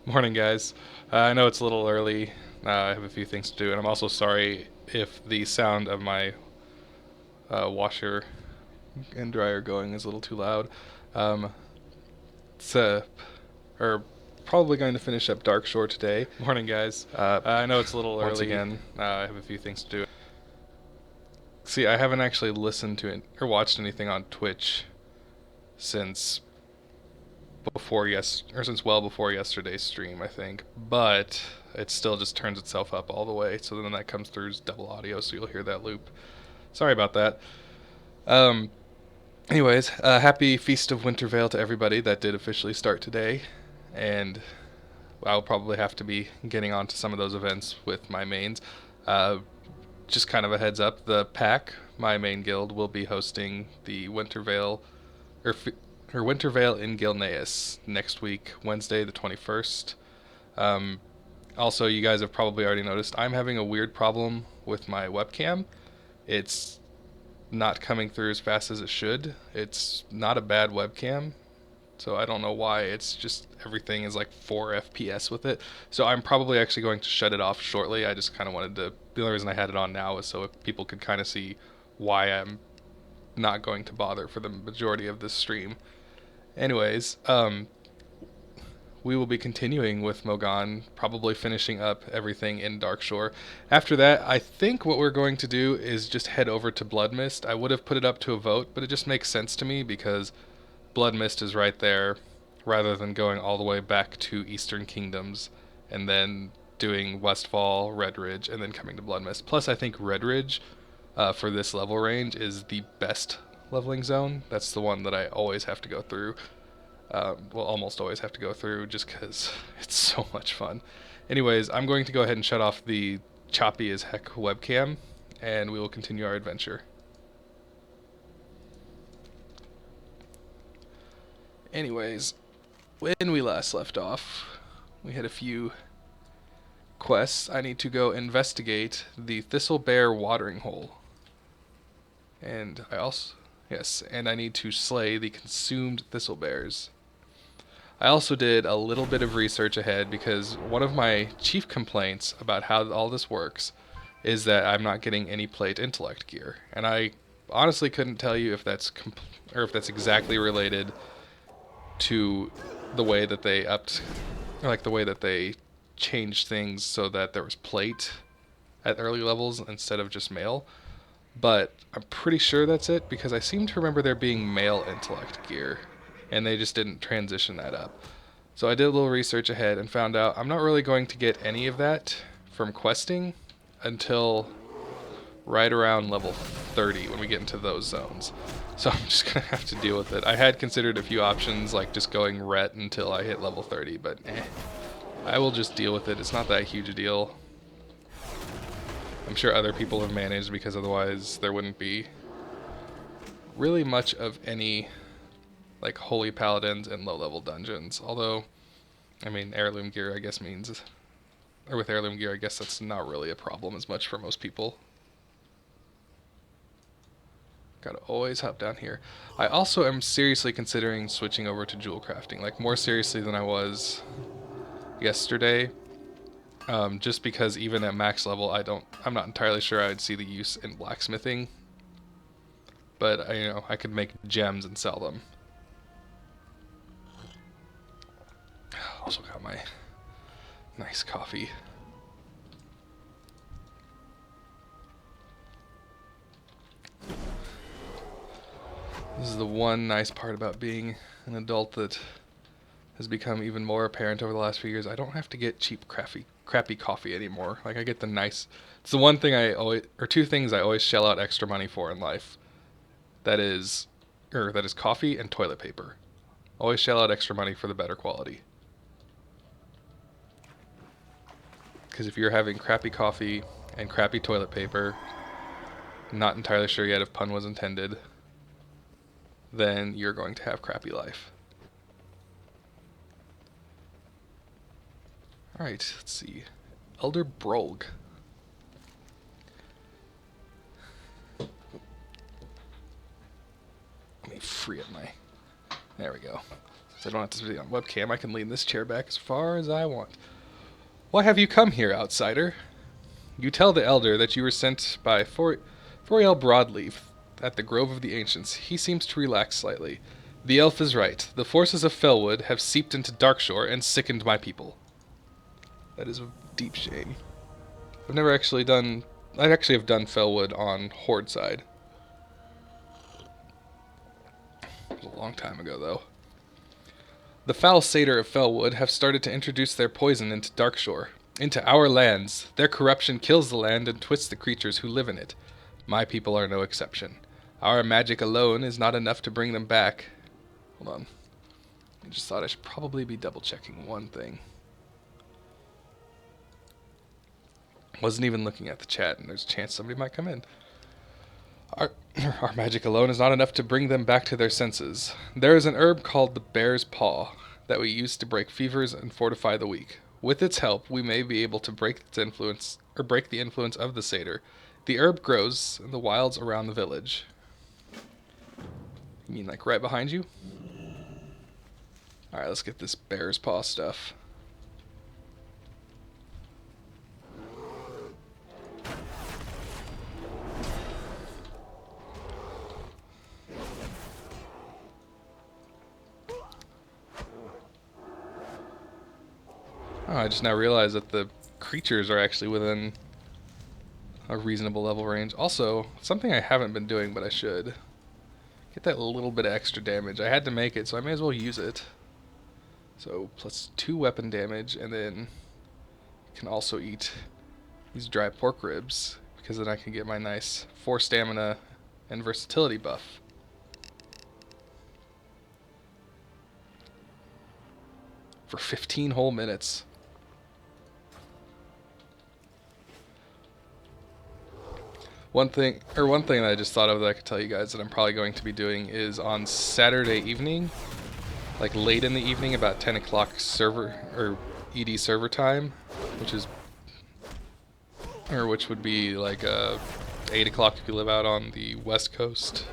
Morning, guys. I know it's a little early. I have a few things to do, and I'm also sorry if the sound of my washer and dryer going is a little too loud. Um, it's or probably going to finish up Darkshore today. Morning, guys. I know it's a little Once early. again, I have a few things to do. See, I haven't actually listened to it or watched anything on Twitch since since well before yesterday's stream, I think. But it still just turns itself up all the way, so then that comes through as double audio, so you'll hear that loop. Sorry about that. Um, anyways, happy Feast of Wintervale to everybody. That did officially start today, and I'll probably have to be getting on to some of those events with my mains. Uh, just kind of a heads up, the pack, my main guild, will be hosting the or, or Wintervale in Gilneas next week, Wednesday the 21st. Um, Also, you guys have probably already noticed I'm having a weird problem with my webcam. It's not coming through as fast as it should. It's not a bad webcam, so I don't know why. It's just everything is like 4 FPS with it. So I'm probably actually going to shut it off shortly. I just kind of wanted to. The only reason I had it on now is so if people could kind of see why I'm not going to bother for the majority of this stream. Anyways, we will be continuing with Mogan, probably finishing up everything in Darkshore. After that, I think what we're going to do is just head over to Bloodmist. I would have put it up to a vote, but it just makes sense to me because Bloodmist is right there, rather than going all the way back to Eastern Kingdoms and then doing Westfall, Redridge, and then coming to Bloodmist. Plus, I think Redridge, for this level range, is the best leveling zone. That's the one that I always have to go through. Almost always have to go through just because it's so much fun. Anyways, I'm going to go ahead and shut off the choppy as heck webcam, and we will continue our adventure. Anyways, when we last left off, we had a few quests. I need to go investigate the Thistlebear watering hole. And and I need to slay the consumed thistlebears. I also did a little bit of research ahead because one of my chief complaints about how all this works is that I'm not getting any plate intellect gear, and I honestly couldn't tell you if or if that's exactly related to the way that they the way that they changed things so that there was plate at early levels instead of just mail. But I'm pretty sure that's it because I seem to remember there being male intellect gear, and they just didn't transition that up. So I did a little research ahead and found out I'm not really going to get any of that from questing until right around level 30 when we get into those zones. So I'm just going to have to deal with it. I had considered a few options like just going ret until I hit level 30, but I will just deal with it. It's not that huge a deal. I'm sure other people have managed because otherwise there wouldn't be really much of any like holy paladins in low level dungeons. Although, I mean, heirloom gear I guess means, or with heirloom gear I guess that's not really a problem as much for most people. Gotta always hop down here. I also am seriously considering switching over to jewel crafting, like more seriously than I was yesterday. Just because even at max level, I'm not entirely sure I'd see the use in blacksmithing. But I could make gems and sell them. Also got my nice coffee. This is the one nice part about being an adult that has become even more apparent over the last few years. I don't have to get cheap, crappy coffee anymore. Like I get the nice. It's the one thing or two things I always shell out extra money for in life. That is coffee and toilet paper. Always shell out extra money for the better quality. Because if you're having crappy coffee and crappy toilet paper, not entirely sure yet if pun was intended, then you're going to have crappy life. Alright, let's see. Elder Brolg. Let me free up my... There we go. So I don't have to be on webcam. I can lean this chair back as far as I want. Why have you come here, outsider? You tell the elder that you were sent by Foriel Broadleaf at the Grove of the Ancients. He seems to relax slightly. The elf is right. The forces of Felwood have seeped into Darkshore and sickened my people. That is a deep shame. I've never actually done... I actually have done Felwood on Horde side. It was a long time ago, though. The foul satyr of Felwood have started to introduce their poison into Darkshore, into our lands. Their corruption kills the land and twists the creatures who live in it. My people are no exception. Our magic alone is not enough to bring them back. Hold on. I just thought I should probably be double-checking one thing. Wasn't even looking at the chat, and there's a chance somebody might come in. Our magic alone is not enough to bring them back to their senses. There is an herb called the Bear's Paw that we use to break fevers and fortify the weak. With its help, we may be able to break its influence, or break the influence of the satyr. The herb grows in the wilds around the village. You mean like right behind you? Alright, let's get this Bear's Paw stuff. Oh, I just now realized that the creatures are actually within a reasonable level range. Also, something I haven't been doing, but I should. Get that little bit of extra damage. I had to make it, so I may as well use it. So, plus 2 weapon damage, and then I can also eat these dry pork ribs, because then I can get my nice 4 stamina and versatility buff. For 15 whole minutes. One thing that I just thought of that I could tell you guys that I'm probably going to be doing is on Saturday evening, like late in the evening, about 10 o'clock server or ED server time, which would be like 8 o'clock if you live out on the West Coast,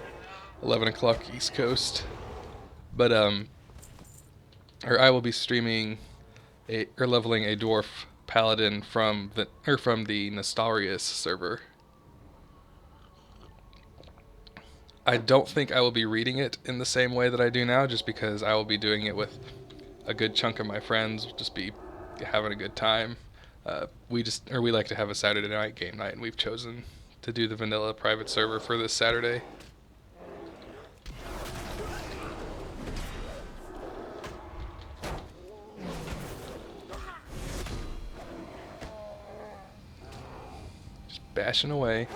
11 o'clock East Coast. But I will be streaming leveling a dwarf paladin from the Nostarius server. I don't think I will be reading it in the same way that I do now, just because I will be doing it with a good chunk of my friends. We'll just be having a good time. We like to have a Saturday night game night, and we've chosen to do the vanilla private server for this Saturday. Just bashing away.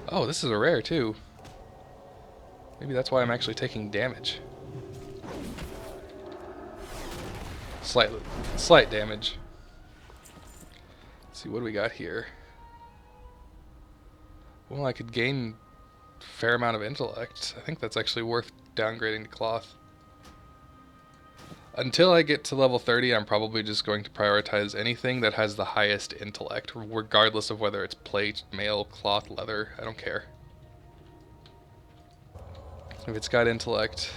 Oh, this is a rare too. Maybe that's why I'm actually taking damage. Slight damage. Let's see, what do we got here? Well, I could gain a fair amount of intellect. I think that's actually worth downgrading to cloth. Until I get to level 30, I'm probably just going to prioritize anything that has the highest intellect, regardless of whether it's plate, mail, cloth, leather. I don't care. If it's got intellect,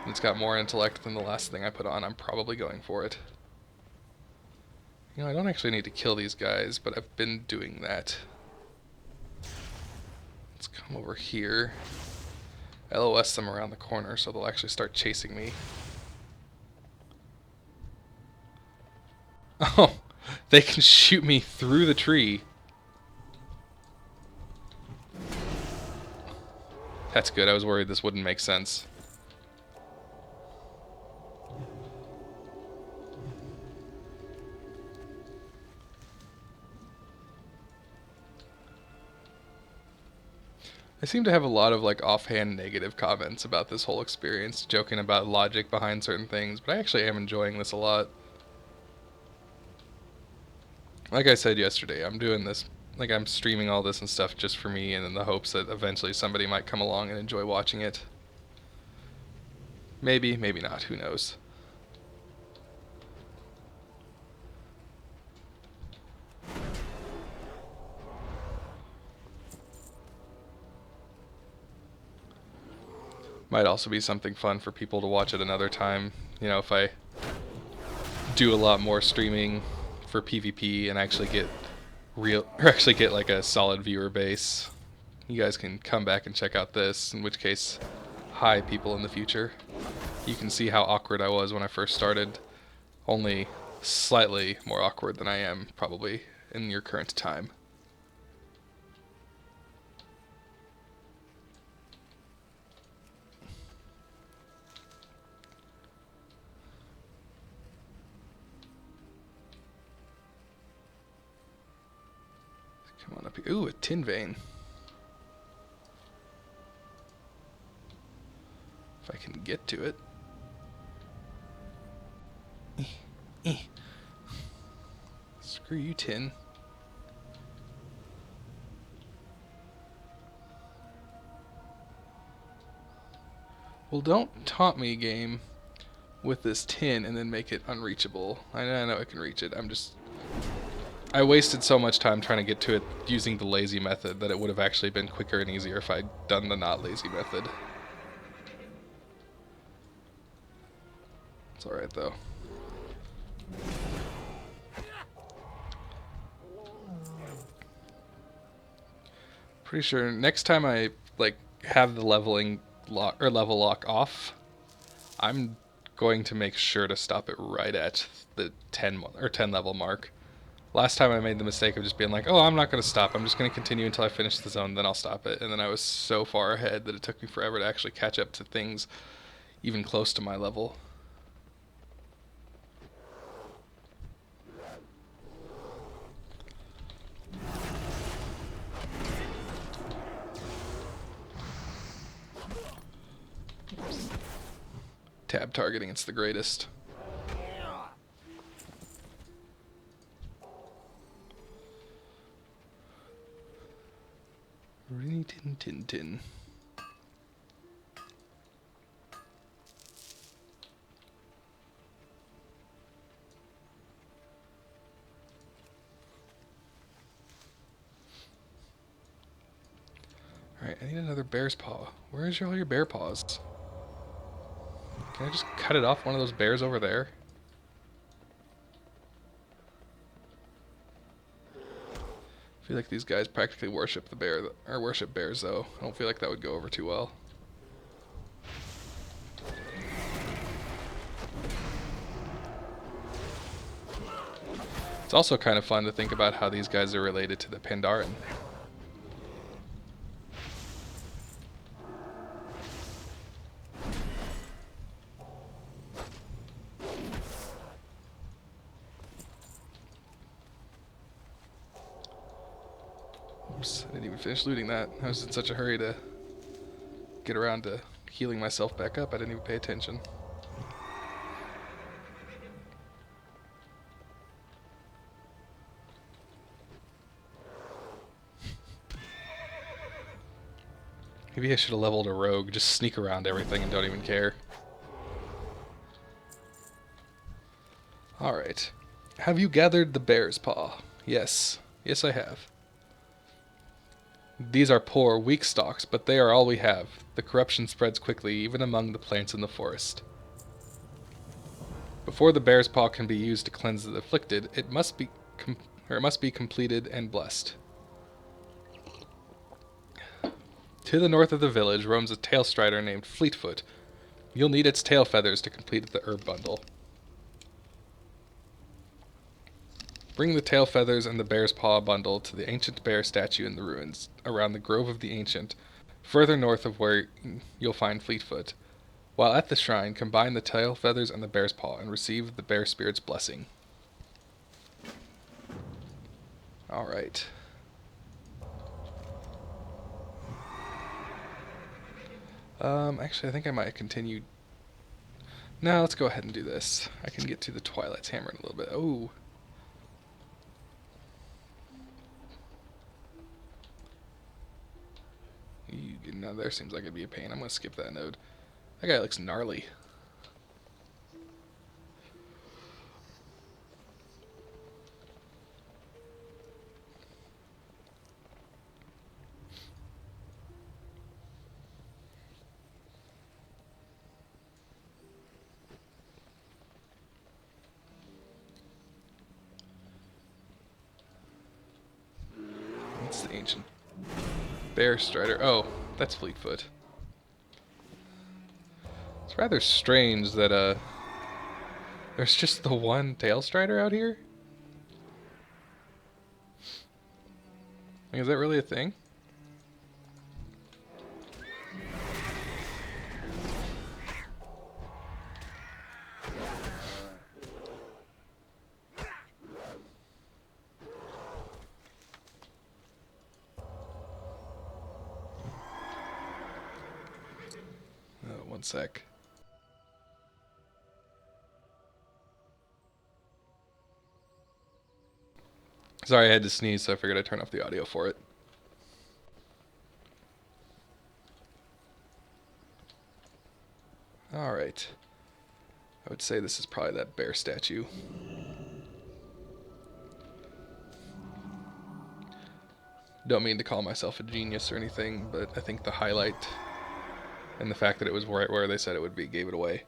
and it's got more intellect than the last thing I put on, I'm probably going for it. You know, I don't actually need to kill these guys, but I've been doing that. Let's come over here. LOS them around the corner so they'll actually start chasing me. Oh, they can shoot me through the tree. That's good. I was worried this wouldn't make sense. I seem to have a lot of like offhand negative comments about this whole experience, joking about logic behind certain things, but I actually am enjoying this a lot. Like I said yesterday, I'm doing this, like I'm streaming all this and stuff just for me and in the hopes that eventually somebody might come along and enjoy watching it. Maybe, maybe not, who knows. Might also be something fun for people to watch at another time. You know, if I do a lot more streaming for PvP and actually get like a solid viewer base, you guys can come back and check out this, in which case, hi people in the future. You can see how awkward I was when I first started, only slightly more awkward than I am probably in your current time. Come on up here. Ooh, a tin vein. If I can get to it. Screw you, tin. Well, don't taunt me, game, with this tin and then make it unreachable. I know I can reach it. I wasted so much time trying to get to it using the lazy method that it would have actually been quicker and easier if I'd done the not lazy method. It's alright though. Pretty sure next time I have the leveling lock or level lock off, I'm going to make sure to stop it right at the 10 level mark. Last time I made the mistake of just being like, oh, I'm not going to stop. I'm just going to continue until I finish the zone, then I'll stop it. And then I was so far ahead that it took me forever to actually catch up to things even close to my level. Tab targeting, it's the greatest. Rin tin tin tin. Alright, I need another bear's paw. Where's all your bear paws? Can I just cut it off one of those bears over there? I feel like these guys practically worship the bear, or worship bears though. I don't feel like that would go over too well. It's also kind of fun to think about how these guys are related to the Pandaren. Oops, I didn't even finish looting that. I was in such a hurry to get around to healing myself back up, I didn't even pay attention. Maybe I should have leveled a rogue, just sneak around everything and don't even care. Alright. Have you gathered the bear's paw? Yes. Yes, I have. These are poor, weak stalks, but they are all we have. The corruption spreads quickly, even among the plants in the forest. Before the bear's paw can be used to cleanse the afflicted, it must be completed and blessed. To the north of the village roams a tail strider named Fleetfoot. You'll need its tail feathers to complete the herb bundle. Bring the tail feathers and the bear's paw bundle to the ancient bear statue in the ruins around the Grove of the Ancient, further north of where you'll find Fleetfoot. While at the shrine, combine the tail feathers and the bear's paw and receive the bear spirit's blessing. Alright. Actually, I think I might continue. No, let's go ahead and do this. I can get to the Twilight's Hammer in a little bit. Oh. Getting out of there seems like it'd be a pain. I'm gonna skip that node. That guy looks gnarly. ancient bear strider. Oh, that's Fleetfoot. It's rather strange that there's just the one tail strider out here. Like, is that really a thing? One sec. Sorry, I had to sneeze, so I figured I'd turn off the audio for it. Alright. I would say this is probably that bear statue. Don't mean to call myself a genius or anything, but I think the highlight and the fact that it was right where they said it would be gave it away.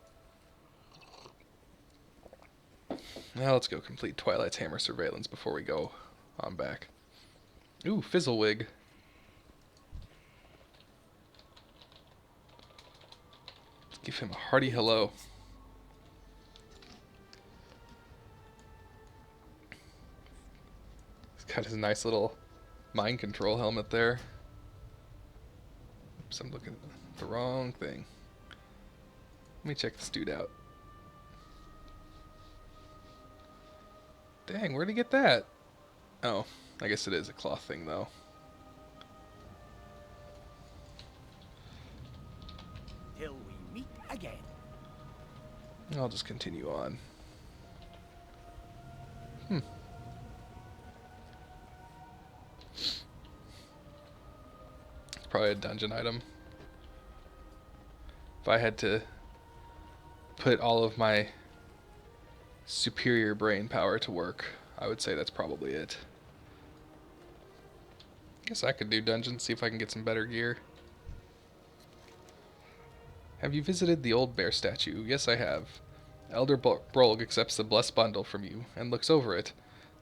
Now let's go complete Twilight's Hammer surveillance before we go on back. Ooh, Fizzlewig. Let's give him a hearty hello. He's got his nice little mind control helmet there. Oops, I'm looking at the wrong thing. Let me check this dude out. Dang, where'd he get that? Oh, I guess it is a cloth thing, though. Till we meet again. I'll just continue on. It's probably a dungeon item. If I had to put all of my superior brain power to work, I would say that's probably it. Guess I could do dungeons, see if I can get some better gear. Have you visited the old bear statue? Yes, I have. Elder Brolg accepts the blessed bundle from you and looks over it.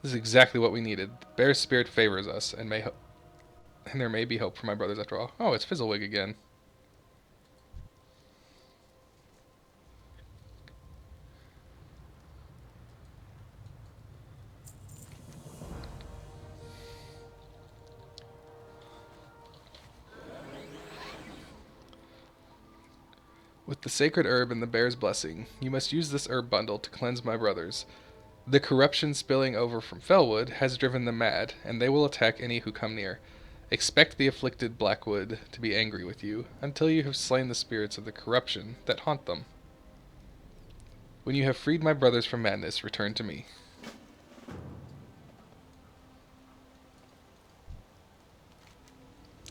This is exactly what we needed. The bear's spirit favors us, and there may be hope for my brothers after all. Oh, it's Fizzlewig again. With the sacred herb and the bear's blessing, you must use this herb bundle to cleanse my brothers. The corruption spilling over from Fellwood has driven them mad, and they will attack any who come near. Expect the afflicted Blackwood to be angry with you, until you have slain the spirits of the corruption that haunt them. When you have freed my brothers from madness, return to me.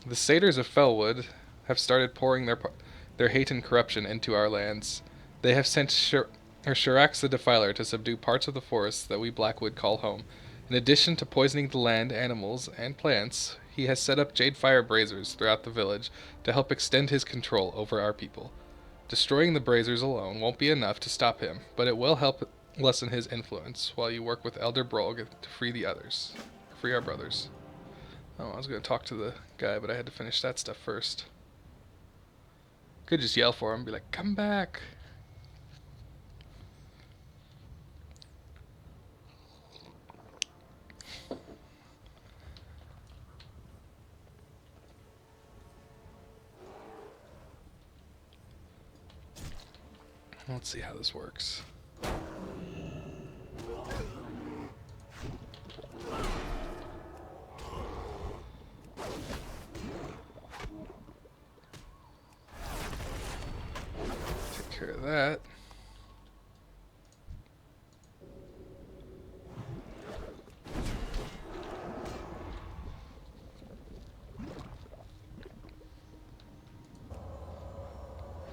The satyrs of Fellwood have started pouring their hate and corruption into our lands. They have sent Shirax the Defiler to subdue parts of the forests that we Blackwood call home. In addition to poisoning the land, animals, and plants, he has set up jade fire braziers throughout the village to help extend his control over our people. Destroying the braziers alone won't be enough to stop him, but it will help lessen his influence while you work with Elder Brolg to free our brothers. Oh, I was going to talk to the guy, but I had to finish that stuff first. Could just yell for him, be like, come back. Let's see how this works. Take care of that.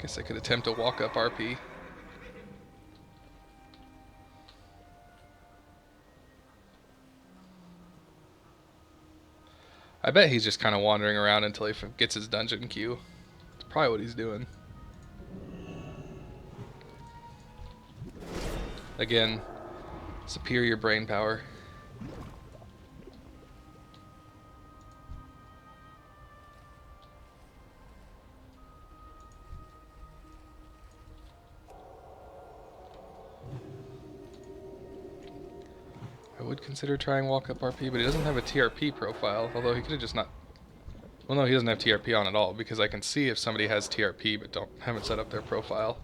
Guess I could attempt a walk-up RP. I bet he's just kind of wandering around until he gets his dungeon queue. That's probably what he's doing. Again, superior brain power. consider trying walk up RP, but he doesn't have a TRP profile, although he could have just not... Well, no, he doesn't have TRP on at all, because I can see if somebody has TRP but haven't set up their profile.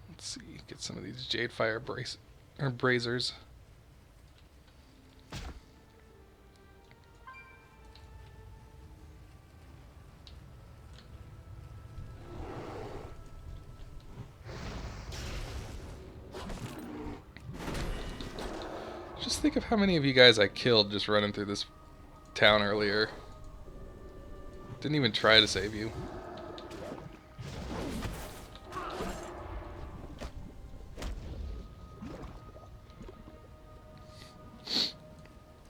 Let's see, get some of these Jadefire Brazers. Just think of how many of you guys I killed just running through this town earlier. Didn't even try to save you.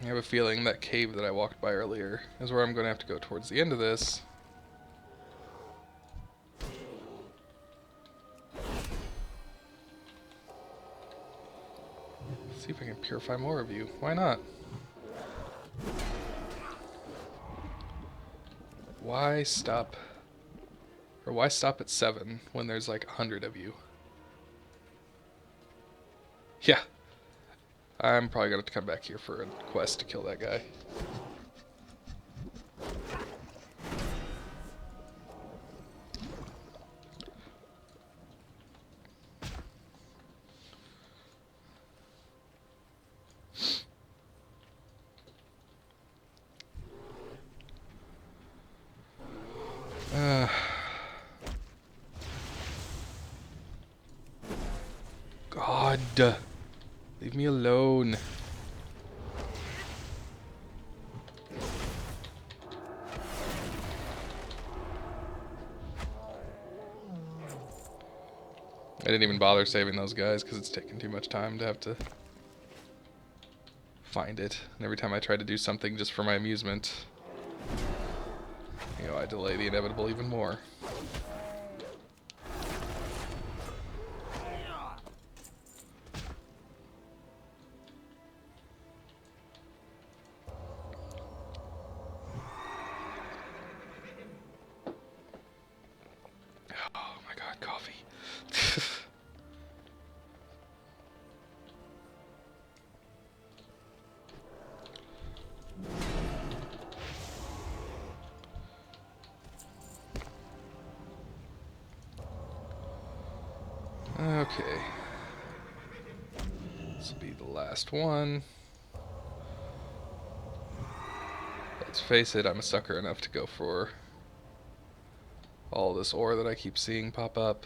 I have a feeling that cave that I walked by earlier is where I'm going to have to go towards the end of this. See if I can purify more of you. Why not? Why stop? Or why stop at 7 when there's like 100 of you? Yeah. I'm probably going to have to come back here for a quest to kill that guy. God. Leave me alone. I didn't even bother saving those guys because it's taking too much time to have to find it. And every time I try to do something just for my amusement, you know, I delay the inevitable even more. Oh my god, coffee. Okay. This will be the last one. Let's face it, I'm a sucker enough to go for all this ore that I keep seeing pop up.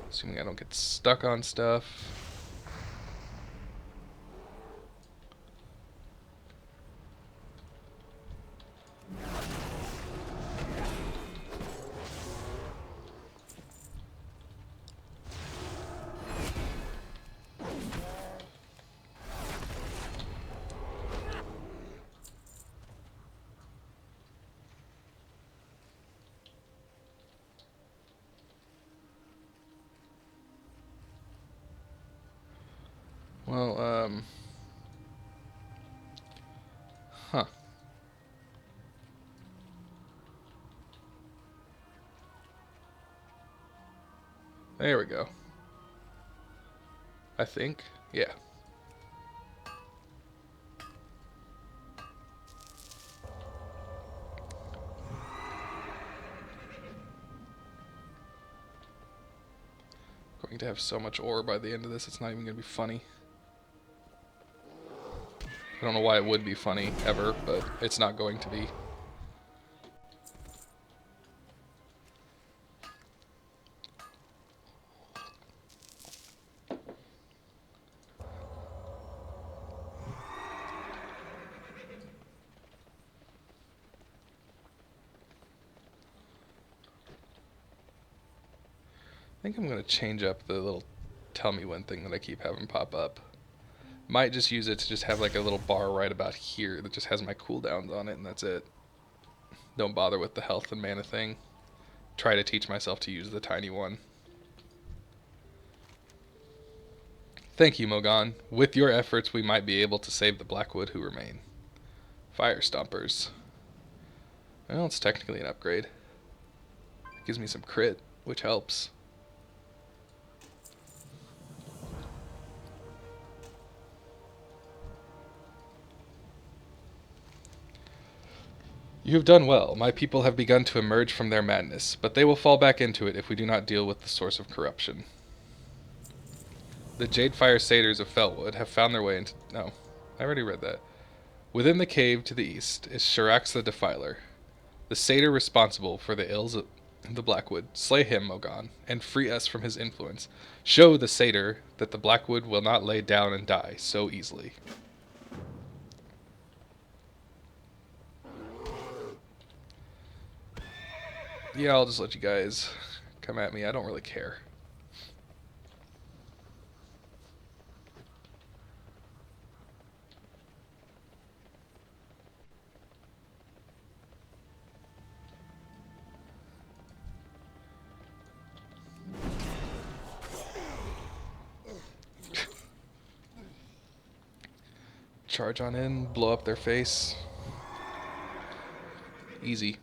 Assuming I don't get stuck on stuff. Well, huh. There we go. I think, yeah. Going to have so much ore by the end of this, it's not even going to be funny. I don't know why it would be funny, ever, but it's not going to be. I think I'm going to change up the little tell me when thing that I keep having pop up. Might just use it to just have like a little bar right about here that just has my cooldowns on it, and that's it. Don't bother with the health and mana thing. Try to teach myself to use the tiny one. Thank you, Mogon. With your efforts, we might be able to save the Blackwood who remain. Fire Stompers. Well, it's technically an upgrade. Gives me some crit, which helps. You have done well. My people have begun to emerge from their madness, but they will fall back into it if we do not deal with the source of corruption. The Jadefire Satyrs of Felwood have found their way into... No, I already read that. Within the cave to the east is Shirax the Defiler, the satyr responsible for the ills of the Blackwood. Slay him, Mogan, and free us from his influence. Show the satyr that the Blackwood will not lay down and die so easily. Yeah, I'll just let you guys come at me. I don't really care. Charge on in, blow up their face. Easy.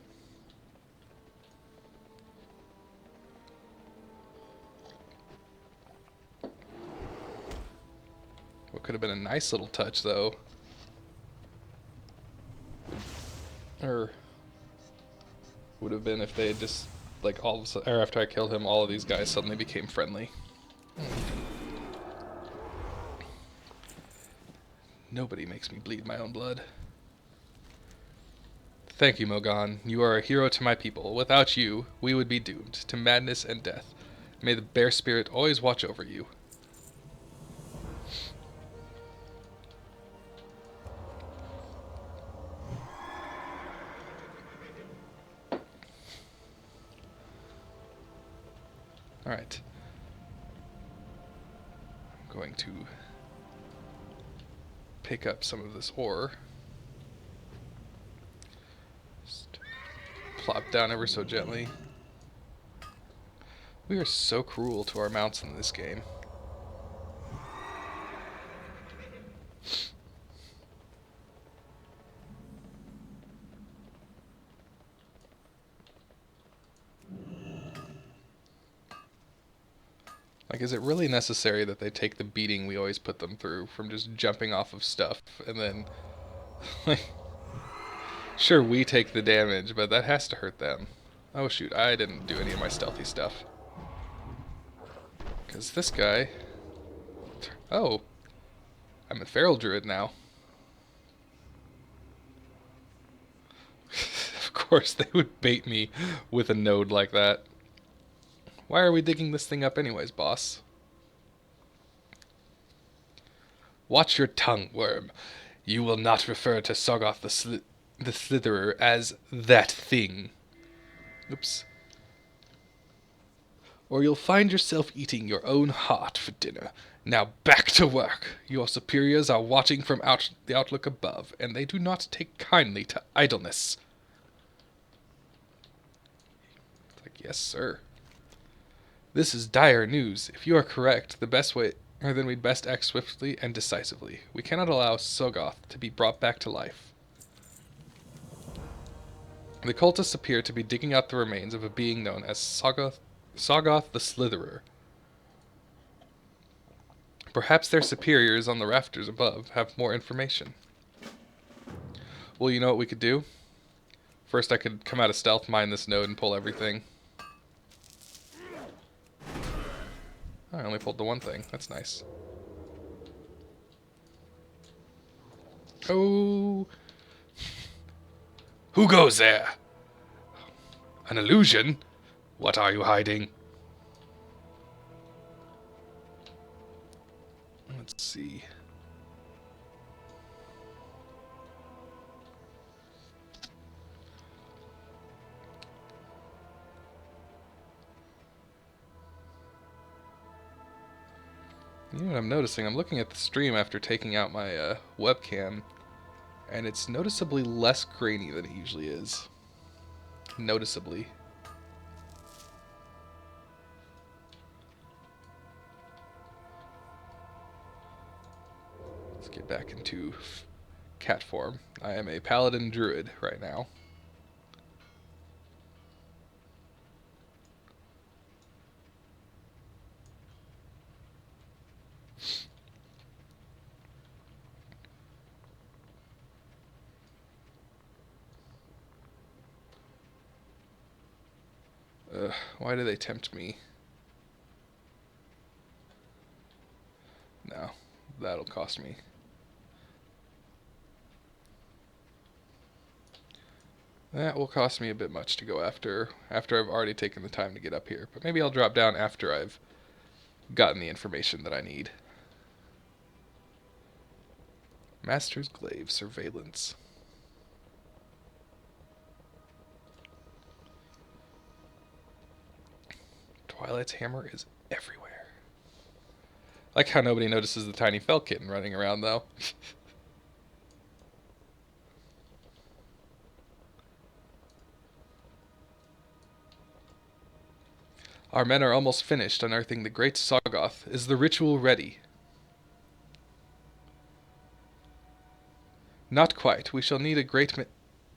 What could have been a nice little touch, though, or would have been if they had just, like, all of a sudden, or after I killed him, all of these guys suddenly became friendly. Nobody makes me bleed my own blood. Thank you, Mogan. You are a hero to my people. Without you, we would be doomed to madness and death. May the bear spirit always watch over you. Alright. I'm going to pick up some of this ore. Just plop down ever so gently. We are so cruel to our mounts in this game. Like, is it really necessary that they take the beating we always put them through from just jumping off of stuff and then, like, sure, we take the damage, but that has to hurt them. Oh shoot, I didn't do any of my stealthy stuff. Because this guy... Oh, I'm a feral druid now. Of course they would bait me with a node like that. Why are we digging this thing up anyways, boss? Watch your tongue, worm. You will not refer to Sogoth the Slitherer as that thing. Oops. Or you'll find yourself eating your own heart for dinner. Now back to work. Your superiors are watching from the outlook above, and they do not take kindly to idleness. It's like, yes, sir. This is dire news. If you are correct, the best way, or then we'd best act swiftly and decisively. We cannot allow Sogoth to be brought back to life. The cultists appear to be digging out the remains of a being known as Sogoth the Slitherer. Perhaps their superiors on the rafters above have more information. Well, you know what we could do? First, I could come out of stealth, mine this node, and pull everything. I only pulled the one thing. That's nice. Oh. Who goes there? An illusion? What are you hiding? Let's see. You know what I'm noticing? I'm looking at the stream after taking out my webcam, and it's noticeably less grainy than it usually is. Noticeably. Let's get back into cat form. I am a paladin druid right now. Why do they tempt me? No, that'll cost me. That will cost me a bit much to go after I've already taken the time to get up here. But maybe I'll drop down after I've gotten the information that I need. Master's Glaive Surveillance. Twilight's hammer is everywhere. I like how nobody notices the tiny fell kitten running around, though. Our men are almost finished unearthing the great Sargoth. Is the ritual ready? Not quite. We shall need a great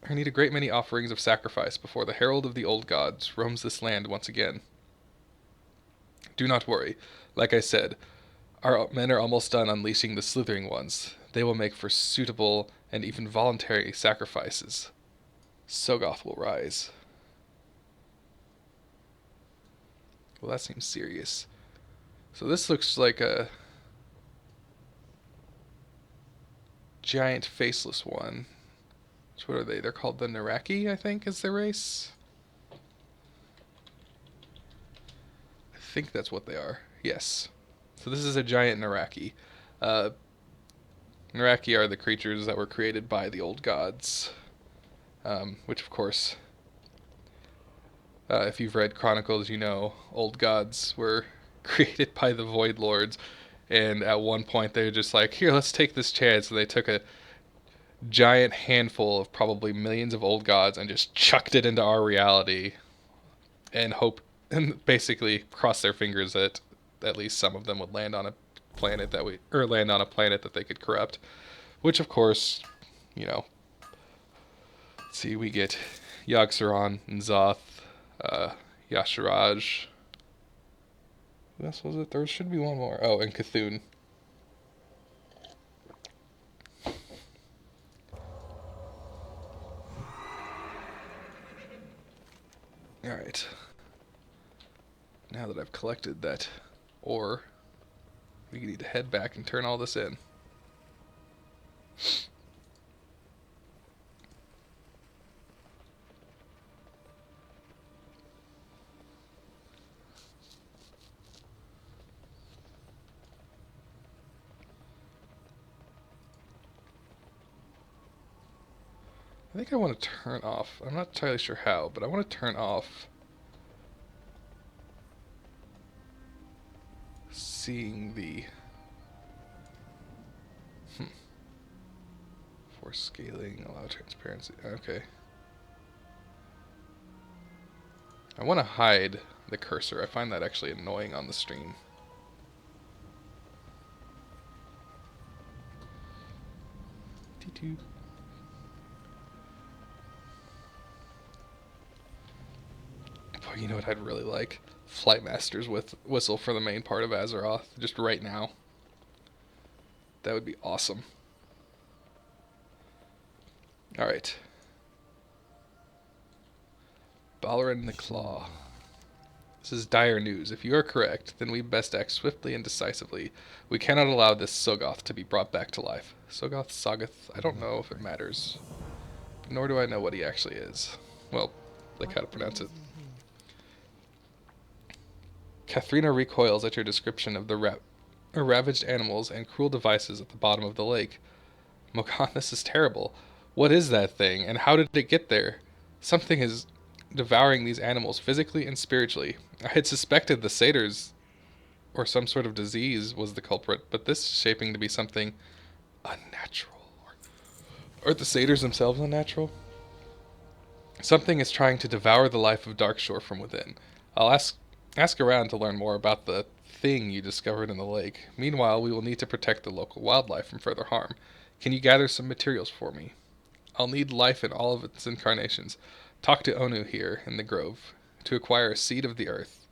many offerings of sacrifice before the herald of the old gods roams this land once again. Do not worry. Like I said, our men are almost done unleashing the slithering ones. They will make for suitable and even voluntary sacrifices. Sogoth will rise. Well, that seems serious. So this looks like a giant faceless one. So what are they? They're called the Naraki, I think, is their race. I think that's what they are. Yes. So this is a giant Naraki. Naraki are the creatures that were created by the old gods. Which, of course, if you've read Chronicles, you know old gods were created by the Void Lords. And at one point they were just like, here, let's take this chance. And they took a giant handful of probably millions of old gods and just chucked it into our reality and basically crossed their fingers that at least some of them would land on a planet that they could corrupt. Which, of course, you know, see, we get Yogg-Saron and Zoth, Yasharaj. Who else was it? There should be one more. Oh, and Cthulhu. Alright. Now that I've collected that ore, we need to head back and turn all this in. I think I want to turn off, I'm not entirely sure how, but I want to turn off seeing the for scaling, allow transparency. Okay. I want to hide the cursor. I find that actually annoying on the stream. T2. Boy, you know what I'd really like? Flightmaster's with whistle for the main part of Azeroth, just right now. That would be awesome. Alright. Balrin the Claw. This is dire news. If you are correct, then we best act swiftly and decisively. We cannot allow this Sogoth to be brought back to life. Sogoth, I don't know if it matters. Nor do I know what he actually is. Well, like how to pronounce it. Katharina recoils at your description of the ravaged animals and cruel devices at the bottom of the lake. Mokan, this is terrible. What is that thing, and how did it get there? Something is devouring these animals physically and spiritually. I had suspected the satyrs or some sort of disease was the culprit, but this is shaping to be something unnatural. Are the satyrs themselves unnatural? Something is trying to devour the life of Darkshore from within. I'll ask around to learn more about the thing you discovered in the lake. Meanwhile, we will need to protect the local wildlife from further harm. Can you gather some materials for me? I'll need life in all of its incarnations. Talk to Onu here in the grove to acquire a seed of the earth.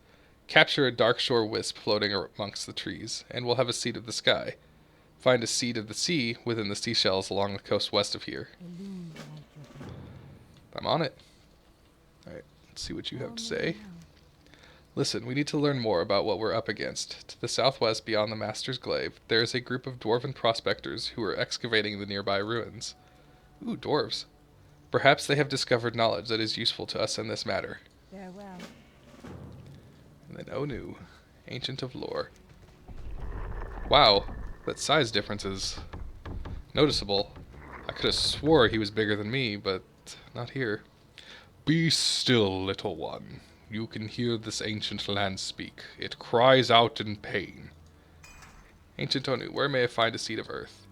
Capture a Darkshore wisp floating amongst the trees, and we'll have a seed of the sky. Find a seed of the sea within the seashells along the coast west of here. I'm on it. Alright, let's see what you have to say. Listen, we need to learn more about what we're up against. To the southwest, beyond the Master's Glaive, there is a group of dwarven prospectors who are excavating the nearby ruins. Ooh, dwarves. Perhaps they have discovered knowledge that is useful to us in this matter. Farewell. And then Onu, Ancient of Lore. Wow, that size difference is noticeable. I could have swore he was bigger than me, but not here. Be still, little one. You can hear this ancient land speak. It cries out in pain. Ancient Onu, where may I find a seed of earth?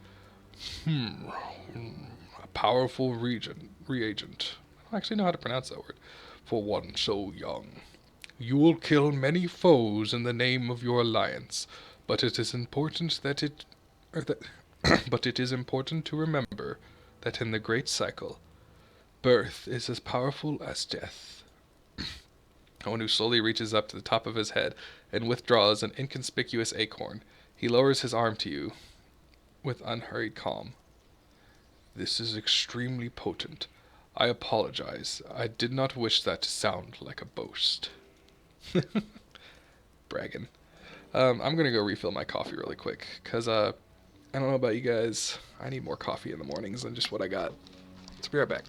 A powerful reagent. I don't actually know how to pronounce that word. For one so young. You will kill many foes in the name of your alliance, but it is important but it is important to remember that in the great cycle, birth is as powerful as death. Onu slowly reaches up to the top of his head and withdraws an inconspicuous acorn. He lowers his arm to you with unhurried calm. This is extremely potent. I apologize. I did not wish that to sound like a boast. Bragging. I'm gonna go refill my coffee really quick, because, I don't know about you guys, I need more coffee in the mornings than just what I got. Let's be right back.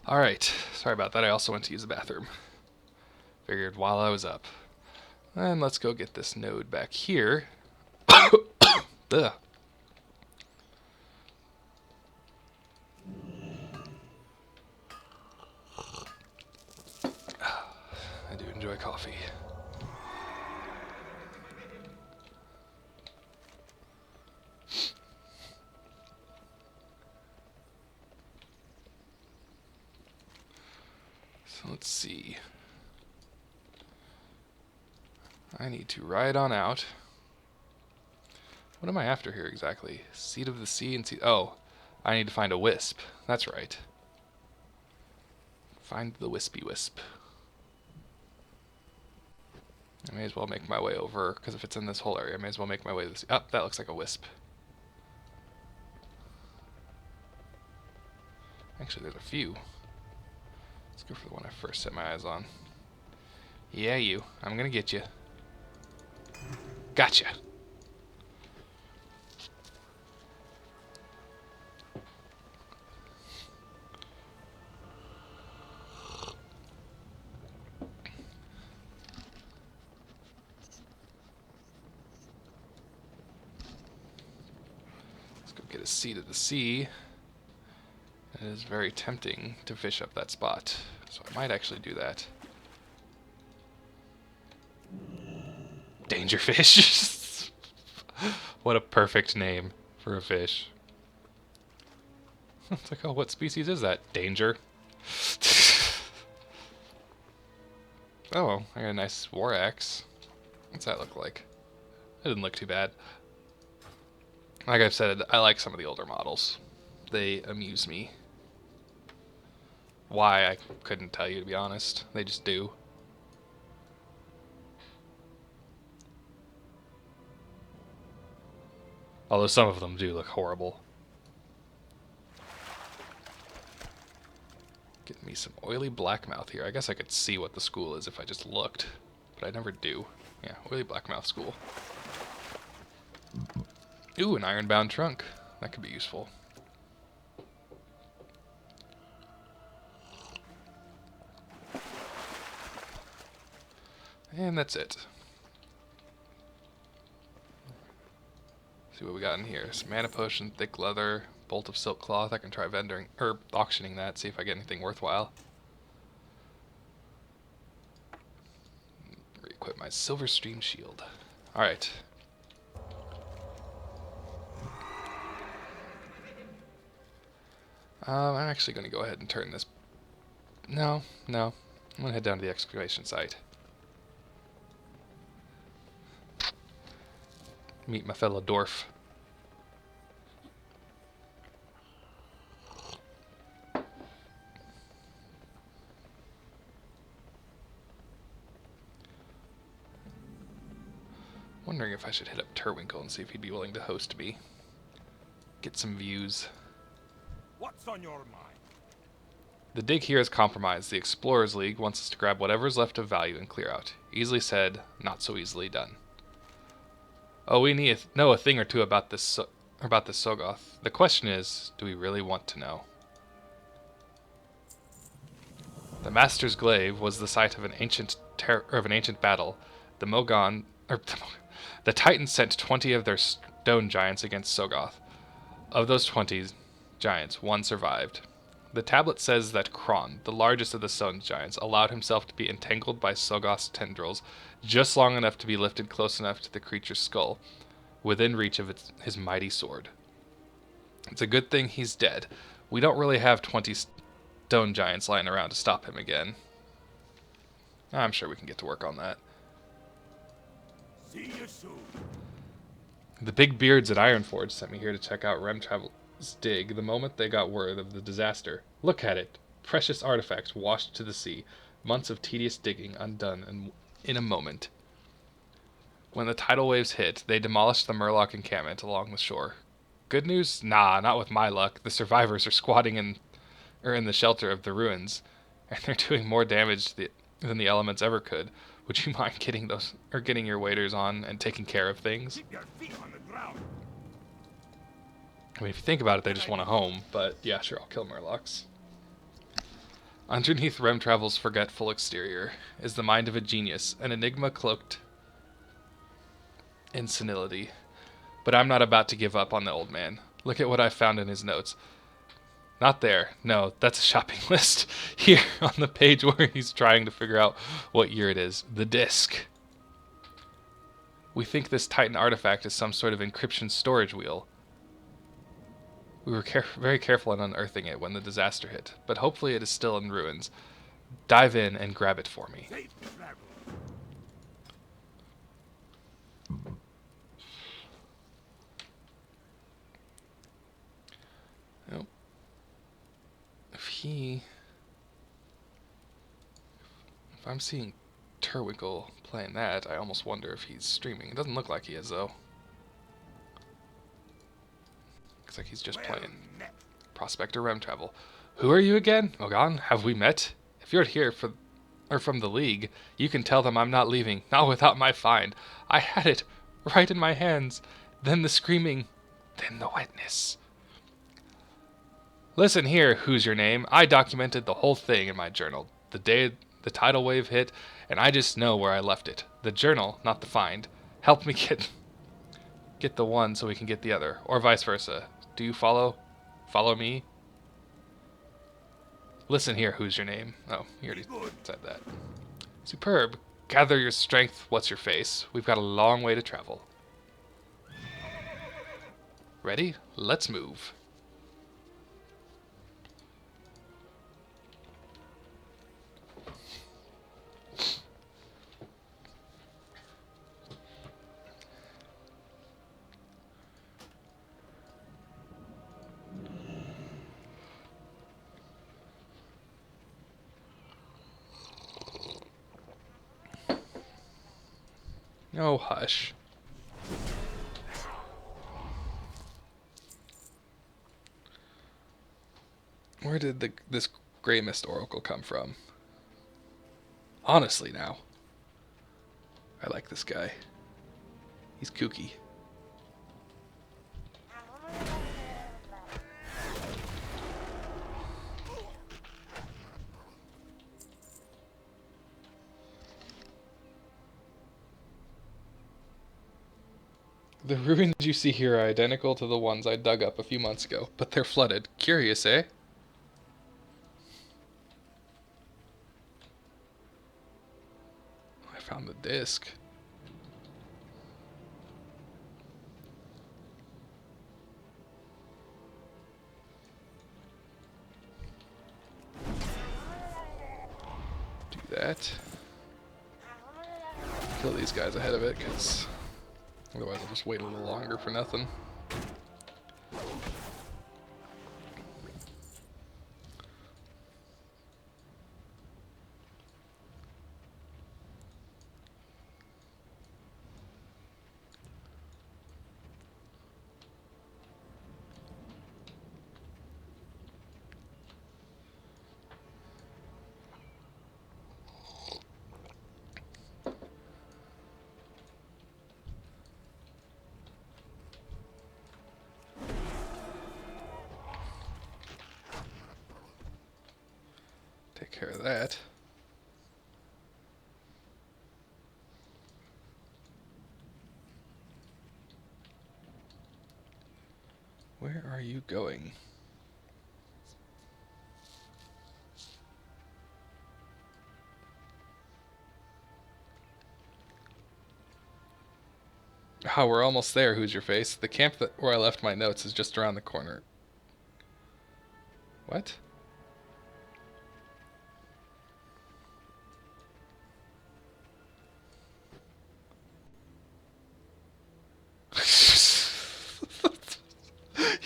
Alright, sorry about that. I also went to use the bathroom. Figured while I was up. And let's go get this node back here. Ugh. I do enjoy coffee. So let's see. I need to ride on out. What am I after here exactly? Seed of the sea and seed... Oh, I need to find a wisp. That's right. Find the wispy wisp. I may as well make my way over, because if it's in this whole area, I may as well make my way to this... Oh, that looks like a wisp. Actually, there's a few. Let's go for the one I first set my eyes on. Yeah, you. I'm gonna get you. Gotcha. Let's go get a seed of the sea. It is very tempting to fish up that spot, so I might actually do that. Danger fish. What a perfect name for a fish. It's like, oh, what species is that? Danger. Oh, I got a nice war axe. What's that look like? It didn't look too bad. Like I've said, I like some of the older models. They amuse me. Why, I couldn't tell you, to be honest. They just do. Although some of them do look horrible. Get me some oily blackmouth here. I guess I could see what the school is if I just looked, but I never do. Yeah, oily blackmouth school. Ooh, an ironbound trunk. That could be useful. And that's it. See what we got in here. Some mana potion, thick leather, bolt of silk cloth. I can try vending or auctioning that, see if I get anything worthwhile. Re-equip my silver stream shield. Alright. I'm actually going to go ahead and turn this... No. I'm going to head down to the excavation site. Meet my fellow dwarf. Wondering if I should hit up Turwinkle and see if he'd be willing to host me. Get some views. What's on your mind? The dig here is compromised. The Explorers League wants us to grab whatever's left of value and clear out. Easily said, not so easily done. Oh, we need know a thing or two about this Sogoth. The question is, do we really want to know? The Master's Glaive was the site of an ancient battle. The the Titans sent 20 of their stone giants against Sogoth. Of those 20 giants, one survived. The tablet says that Kron, the largest of the stone giants, allowed himself to be entangled by Sogoth's tendrils just long enough to be lifted close enough to the creature's skull, within reach of his mighty sword. It's a good thing he's dead. We don't really have 20 stone giants lying around to stop him again. I'm sure we can get to work on that. See you soon. The big beards at Ironforge sent me here to check out Remtravel's dig the moment they got word of the disaster. Look at it. Precious artifacts washed to the sea. Months of tedious digging undone in a moment. When the tidal waves hit, they demolished the Murloc encampment along the shore. Good news? Nah, not with my luck. The survivors are squatting in the shelter of the ruins, and they're doing more damage than the elements ever could. Would you mind getting your waders on and taking care of things? Keep your feet on the ground. I mean, if you think about it, they just want a home, but yeah, sure, I'll kill Murlocs. Underneath Remtravel's forgetful exterior is the mind of a genius, an enigma cloaked in senility. But I'm not about to give up on the old man. Look at what I found in his notes. Not there. No, that's a shopping list. Here, on the page where he's trying to figure out what year it is. The disc. We think this Titan artifact is some sort of encryption storage wheel. We were very careful in unearthing it when the disaster hit, but hopefully it is still in ruins. Dive in and grab it for me. Safe travel. Nope. If I'm seeing Turwinkle playing that, I almost wonder if he's streaming. It doesn't look like he is, though. Looks like he's just playing. Prospector Remtravel. Who are you again? Ogon, have we met? If you're here from the League, you can tell them I'm not leaving, not without my find. I had it right in my hands. Then the screaming, then the wetness. Listen here, who's your name? I documented the whole thing in my journal. The day the tidal wave hit, and I just know where I left it. The journal, not the find. Help me get the one so we can get the other, or vice versa. Do you follow me? Listen here, who's your name? Oh, you Be already good. said that. Superb. Gather your strength, what's your face? We've got a long way to travel. Ready? Let's move. Oh, hush. Where did this Grey Mist Oracle come from? Honestly, now. I like this guy. He's kooky. The ruins you see here are identical to the ones I dug up a few months ago, but they're flooded. Curious, eh? I found the disc. Do that. Kill these guys ahead of it, because otherwise I'll just wait a little longer for nothing. Take care of that. Where are you going? Ah, we're almost there, who's your face? The camp where I left my notes is just around the corner. What?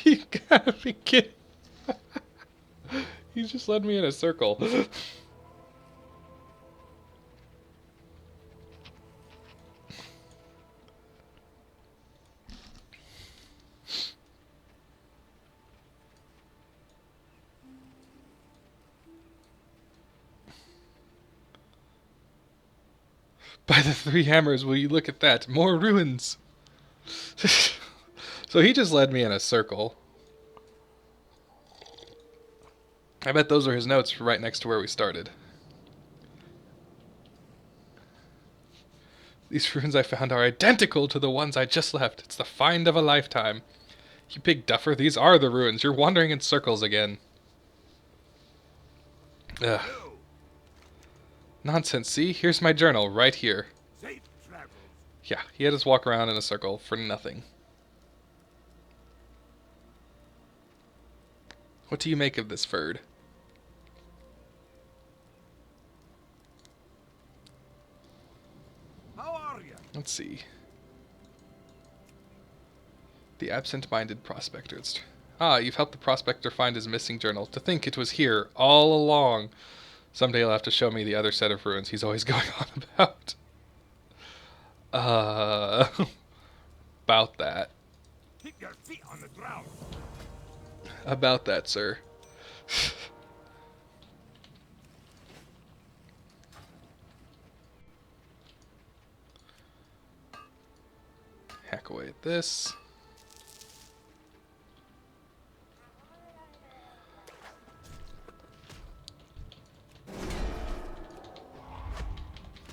You gotta be kidding. He's just led me in a circle. By the three hammers, will you look at that? More ruins! So he just led me in a circle. I bet those are his notes right next to where we started. These ruins I found are identical to the ones I just left. It's the find of a lifetime. You big duffer, these are the ruins. You're wandering in circles again. Ugh. You. Nonsense, see? Here's my journal, right here. Safe travels. Yeah, he had us walk around in a circle for nothing. What do you make of this, Ferd? How are you? Let's see. The absent-minded prospector. Ah, you've helped the prospector find his missing journal. To think it was here all along. Someday he'll have to show me the other set of ruins he's always going on about. About that. Keep your feet on the ground. About that, sir. Hack away at this.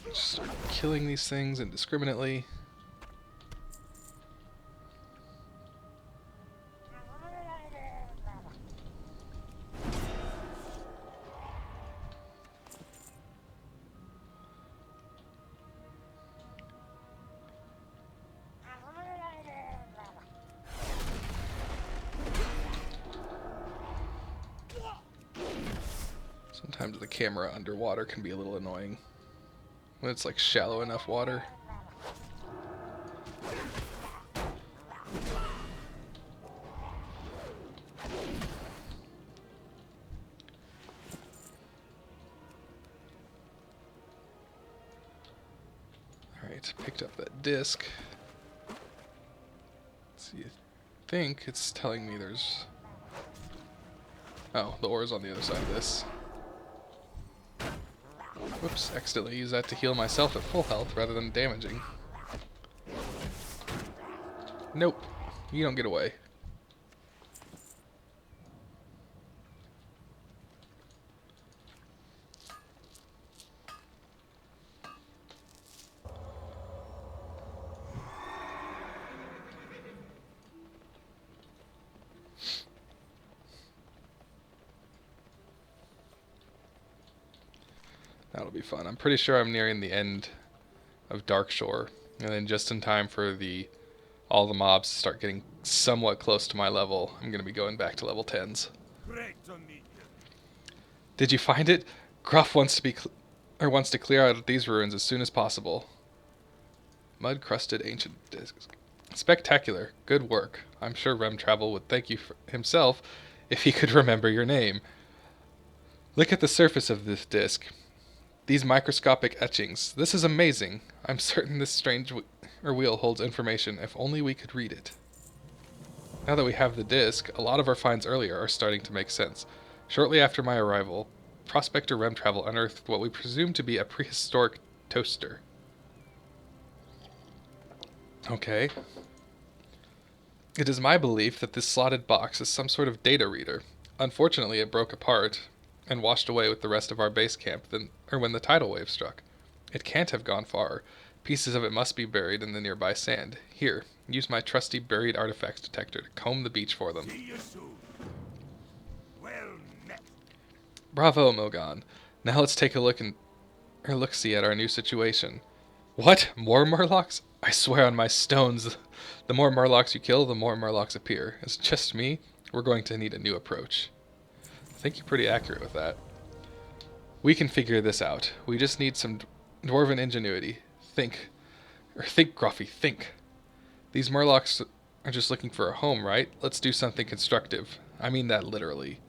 Just start killing these things indiscriminately. Sometimes the camera underwater can be a little annoying when it's like shallow enough water. Alright, picked up that disc. Let's see, I think it's telling me there's... Oh, the ore's on the other side of this. Whoops, accidentally used that to heal myself at full health rather than damaging. Nope, you don't get away. That'll be fun. I'm pretty sure I'm nearing the end of Darkshore, and then just in time for all the mobs to start getting somewhat close to my level, I'm going to be going back to level 10s. Great to meet you. Did you find it? Gruff wants to clear out these ruins as soon as possible. Mud-crusted ancient discs. Spectacular. Good work. I'm sure Rem Travel would thank you for himself if he could remember your name. Look at the surface of this disc. These microscopic etchings. This is amazing. I'm certain this strange wheel holds information, if only we could read it. Now that we have the disc, a lot of our finds earlier are starting to make sense. Shortly after my arrival, Prospector Rem Travel unearthed what we presume to be a prehistoric toaster. Okay. It is my belief that this slotted box is some sort of data reader. Unfortunately, it broke apart and washed away with the rest of our base camp when the tidal wave struck. It can't have gone far. Pieces of it must be buried in the nearby sand. Here, use my trusty buried artifacts detector to comb the beach for them. See you soon. Well met. Bravo, Mogan. Now let's take a look-see at our new situation. What? More Murlocs? I swear on my stones, the more Murlocs you kill, the more Murlocs appear. It's just me. We're going to need a new approach. I think you're pretty accurate with that. We can figure this out. We just need some dwarven ingenuity. Think, Gruffy, think. These Murlocs are just looking for a home, right? Let's do something constructive. I mean that literally.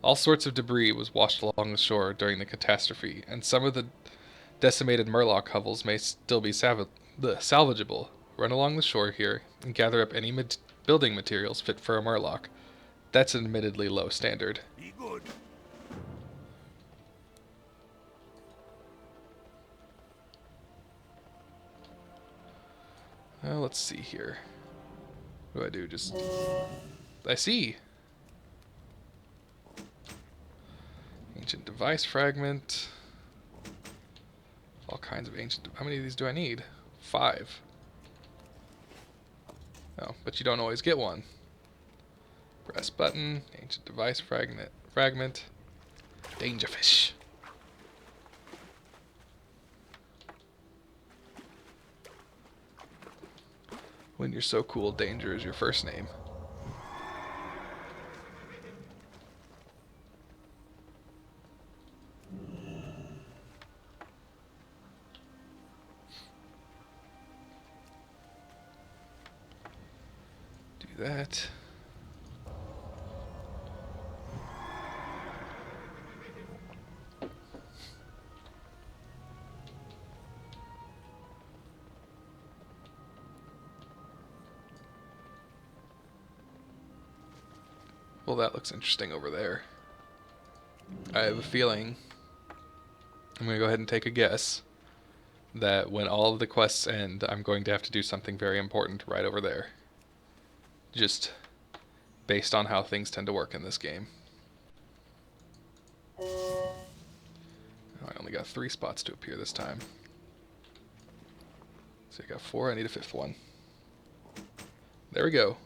All sorts of debris was washed along the shore during the catastrophe, and some of the decimated Murloc hovels may still be salvageable. Run along the shore here and gather up any building materials fit for a Murloc. That's an admittedly low standard. Be good. Well, let's see here. What do I do? I see. Ancient device fragment. All kinds of ancient... How many of these do I need? 5. Oh, but you don't always get one. Press button. Ancient device fragment. Dangerfish. When you're so cool, Danger is your first name. Do that. Well, that looks interesting over there. I have a feeling, I'm going to go ahead and take a guess, that when all of the quests end, I'm going to have to do something very important right over there. Just based on how things tend to work in this game. Oh, I only got 3 spots to appear this time. So I got 4, I need a 5th one. There we go.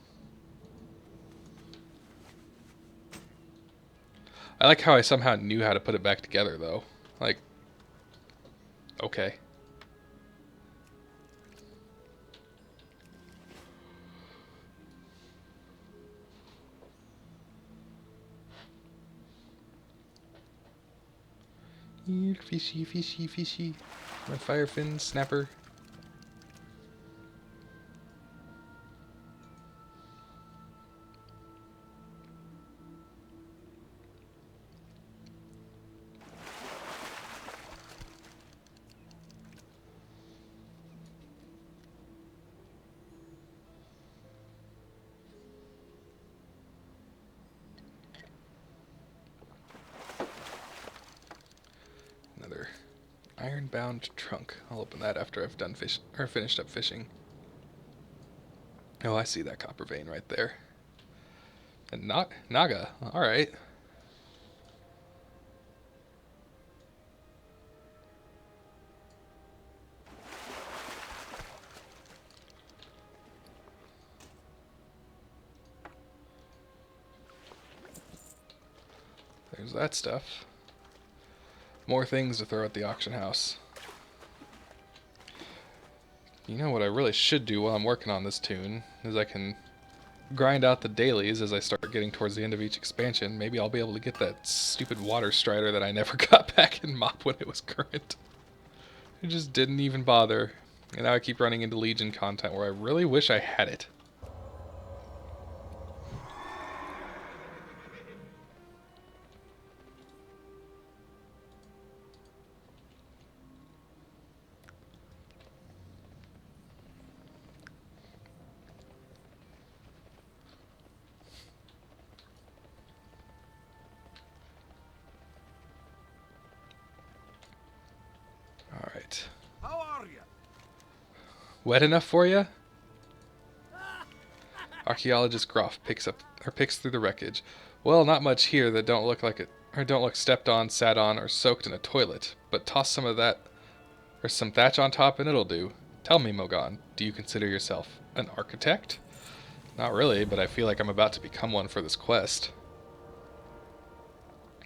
I like how I somehow knew how to put it back together, though. Like, okay. Here, fishy, fishy, fishy. My firefin snapper. Another iron-bound trunk. I'll open that after I've done finished up fishing. Oh, I see that copper vein right there. And Naga. All right. There's that stuff. More things to throw at the auction house. You know what I really should do while I'm working on this tune is I can grind out the dailies as I start getting towards the end of each expansion. Maybe I'll be able to get that stupid water strider that I never got back in MOP when it was current. I just didn't even bother. And now I keep running into Legion content where I really wish I had it. Alright. How are you? Wet enough for you? Archaeologist Groff picks through the wreckage. Well, not much here that don't look stepped on, sat on, or soaked in a toilet. But toss some of that or some thatch on top and it'll do. Tell me, Mogan, do you consider yourself an architect? Not really, but I feel like I'm about to become one for this quest.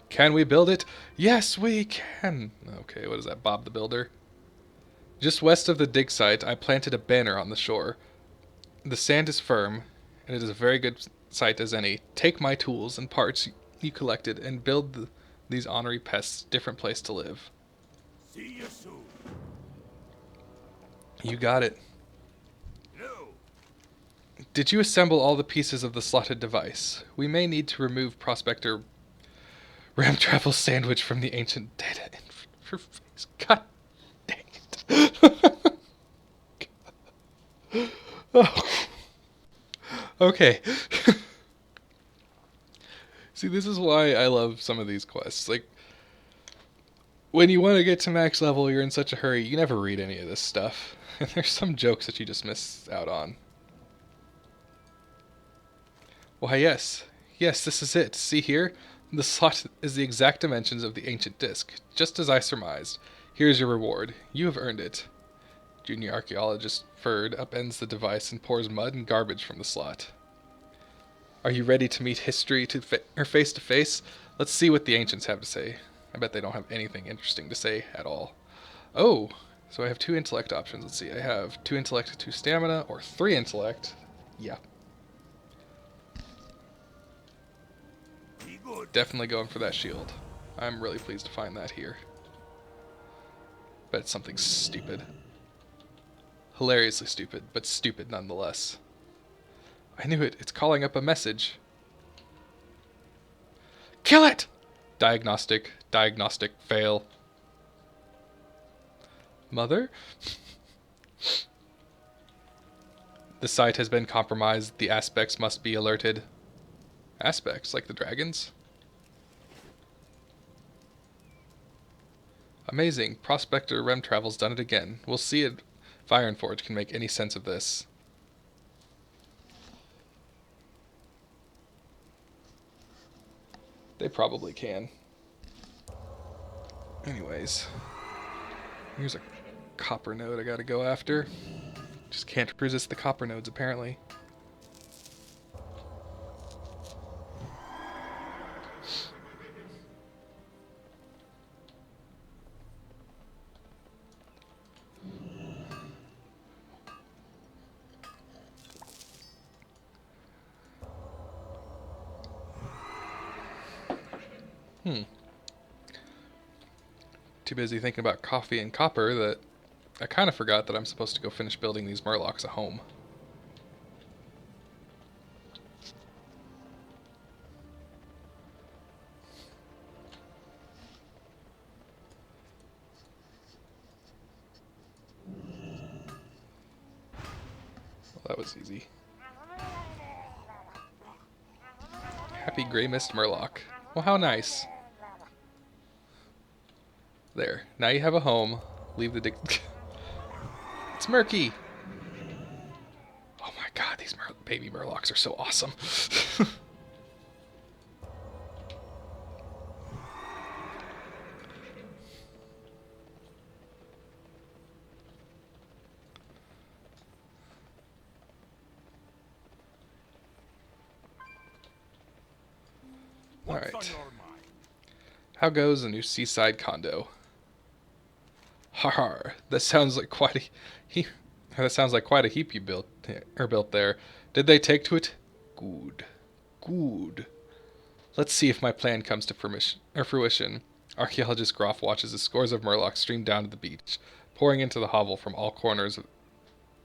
Can we build it? Yes, we can. Okay, what is that, Bob the Builder? Just west of the dig site, I planted a banner on the shore. The sand is firm, and it is a very good site as any. Take my tools and parts you collected and build these ornery pests a different place to live. See you soon. You got it. No. Did you assemble all the pieces of the slotted device? We may need to remove Prospector Ram Travel Sandwich from the ancient data interface. God dang it. Oh. Okay. See, this is why I love some of these quests. Like, when you want to get to max level, you're in such a hurry, you never read any of this stuff. And there's some jokes that you just miss out on. Why, yes. Yes, this is it. See here? The slot is the exact dimensions of the ancient disc, just as I surmised. Here's your reward. You have earned it. Junior archaeologist Ferd upends the device and pours mud and garbage from the slot. Are you ready to meet history face to face? Let's see what the ancients have to say. I bet they don't have anything interesting to say at all. Oh, so I have 2 intellect options. Let's see. I have 2 intellect, 2 stamina, or 3 intellect. Yeah. Be good. Definitely going for that shield. I'm really pleased to find that here. Bet it's something stupid. Hilariously stupid, but stupid nonetheless. I knew it. It's calling up a message. Kill it! Diagnostic, fail. Mother? The site has been compromised. The aspects must be alerted. Aspects, like the dragons? Amazing. Prospector Rem Travel's done it again. We'll see if Ironforge can make any sense of this. They probably can. Anyways. Here's a copper node I gotta go after. Just can't resist the copper nodes, apparently. too busy thinking about coffee and copper that I kind of forgot that I'm supposed to go finish building these murlocs a home. Well, that was easy. Happy Grey Mist Murloc. Well, how nice. There. Now you have a home. Leave the It's murky! Oh my god, these baby murlocs are so awesome. What's on Alright. your mind? How goes the new seaside condo? Har, that sounds like quite a that sounds like quite a heap you built there. Did they take to it? Good. Good. Let's see if my plan comes to fruition. Archaeologist Groff watches as scores of murlocs stream down to the beach, pouring into the hovel from all corners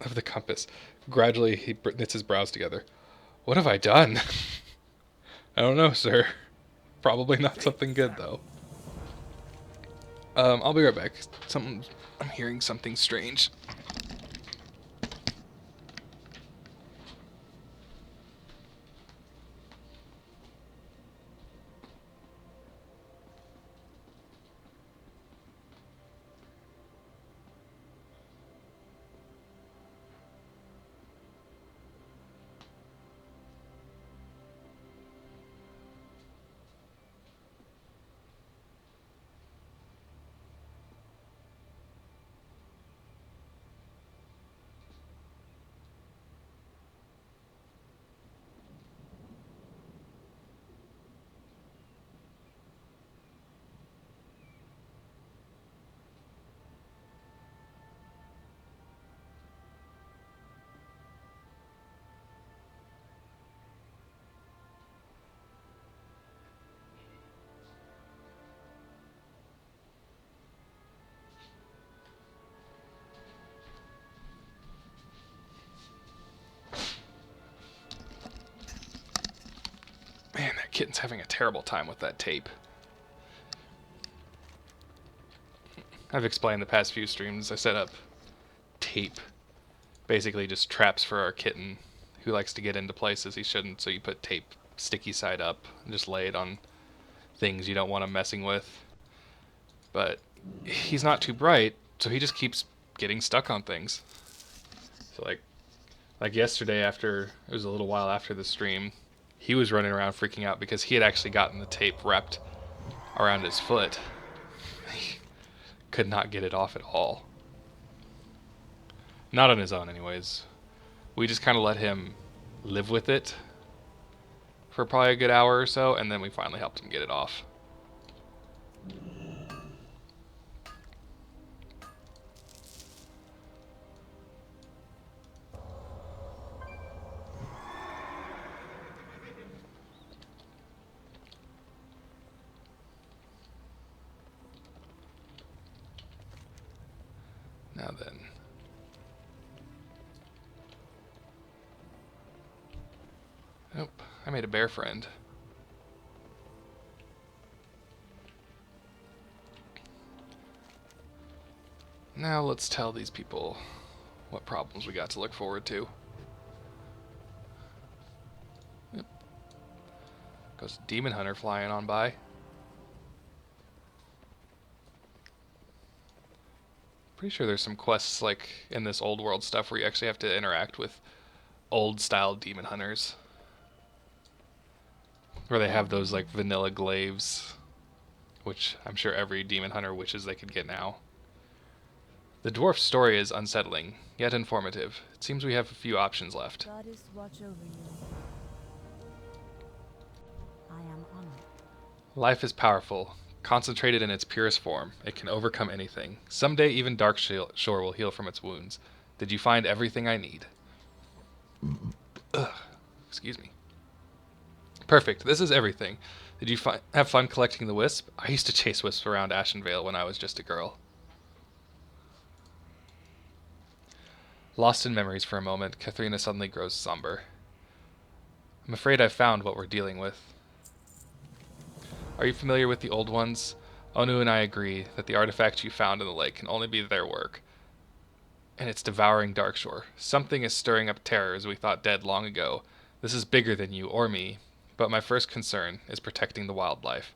of the compass. Gradually, he knits his brows together. What have I done? I don't know, sir. Probably not something good, though. I'll be right back. I'm hearing something strange. Man, that kitten's having a terrible time with that tape. I've explained the past few streams. I set up tape. Basically just traps for our kitten who likes to get into places he shouldn't, so you put tape sticky side up and just lay it on things you don't want him messing with. But he's not too bright, so he just keeps getting stuck on things. So like yesterday, after it was a little while after the stream, he was running around freaking out because he had actually gotten the tape wrapped around his foot. He could not get it off at all. Not on his own, anyways. We just kind of let him live with it for probably a good hour or so, and then we finally helped him get it off. Now then. Nope, I made a bear friend. Now let's tell these people what problems we got to look forward to. Yep. Goes Demon Hunter flying on by. Pretty sure there's some quests like in this old world stuff where you actually have to interact with old style demon hunters. Where they have those like vanilla glaives, which I'm sure every demon hunter wishes they could get now. The dwarf's story is unsettling, yet informative. It seems we have a few options left. Goddess, watch over you. I am honored. Life is powerful. Concentrated in its purest form, it can overcome anything. Someday even Darkshore will heal from its wounds. Did you find everything I need? Ugh. Excuse me. Perfect. This is everything. Did you have fun collecting the wisp? I used to chase wisps around Ashenvale when I was just a girl. Lost in memories for a moment, Katharina suddenly grows somber. I'm afraid I've found what we're dealing with. Are you familiar with the old ones? Onu and I agree that the artifact you found in the lake can only be their work, and it's devouring Darkshore. Something is stirring up terrors we thought dead long ago. This is bigger than you or me, but my first concern is protecting the wildlife.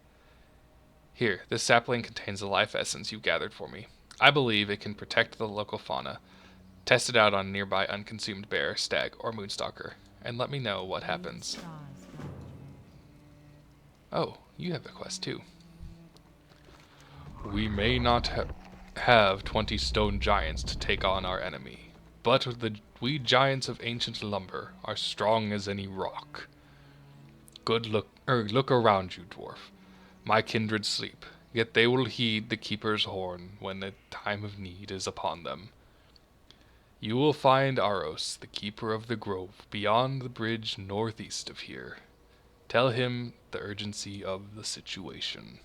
Here, this sapling contains the life essence you gathered for me. I believe it can protect the local fauna. Test it out on nearby unconsumed bear, stag, or moonstalker, and let me know what happens. Stars guide Oh, you have a quest too. We may not have 20 stone giants to take on our enemy, but we giants of ancient lumber are strong as any rock. Look around you, dwarf. My kindred sleep, yet they will heed the keeper's horn when the time of need is upon them. You will find Aros, the keeper of the grove, beyond the bridge northeast of here. Tell him the urgency of the situation.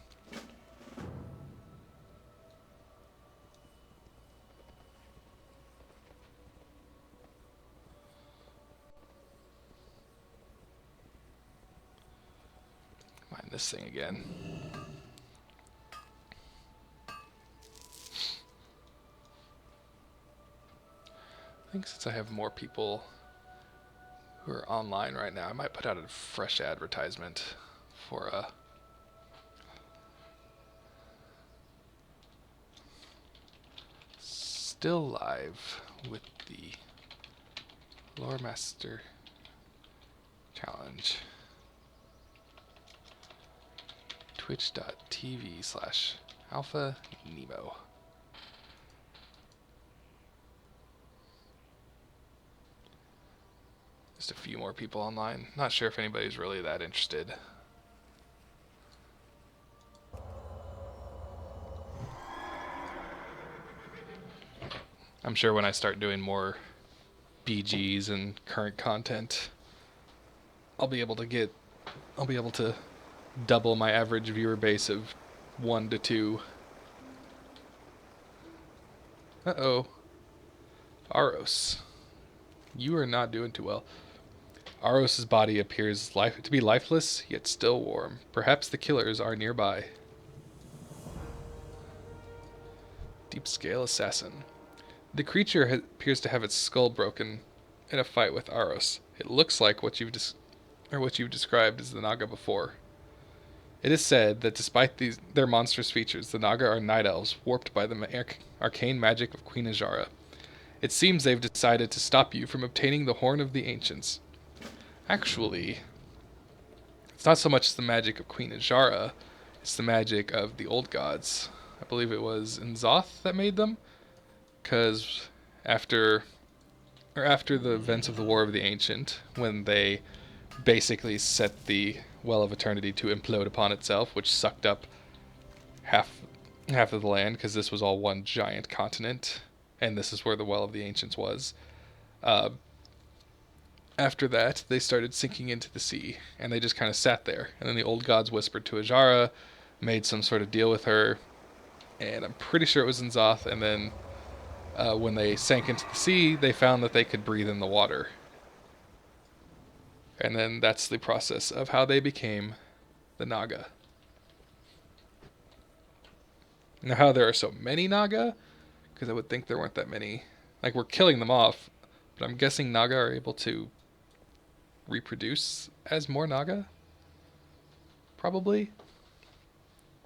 Find this thing again. I think since I have more people who are online right now, I might put out a fresh advertisement for still live with the Loremaster challenge. Twitch.tv/Alpha Nemo. Just a few more people online. Not sure if anybody's really that interested. I'm sure when I start doing more BGs and current content, I'll be able to double my average viewer base of 1 to 2. Uh-oh. Aros. You are not doing too well. Aros' body appears to be lifeless, yet still warm. Perhaps the killers are nearby. Deep Scale Assassin. The creature appears to have its skull broken in a fight with Aros. It looks like what you've described as the Naga before. It is said that despite their monstrous features, the Naga are night elves warped by the arcane magic of Queen Ajara. It seems they've decided to stop you from obtaining the Horn of the Ancients. Actually, it's not so much the magic of Queen Ajara, it's the magic of the old gods. I believe it was N'Zoth that made them, because after the events of the War of the Ancient, when they basically set the Well of Eternity to implode upon itself, which sucked up half of the land, because this was all one giant continent, and this is where the Well of the Ancients was. After that, they started sinking into the sea, and they just kind of sat there. And then the old gods whispered to Ajara, made some sort of deal with her, and I'm pretty sure it was N'Zoth, and then when they sank into the sea, they found that they could breathe in the water. And then that's the process of how they became the Naga. Now, how there are so many Naga, because I would think there weren't that many. Like, we're killing them off, but I'm guessing Naga are able to reproduce as more Naga? Probably?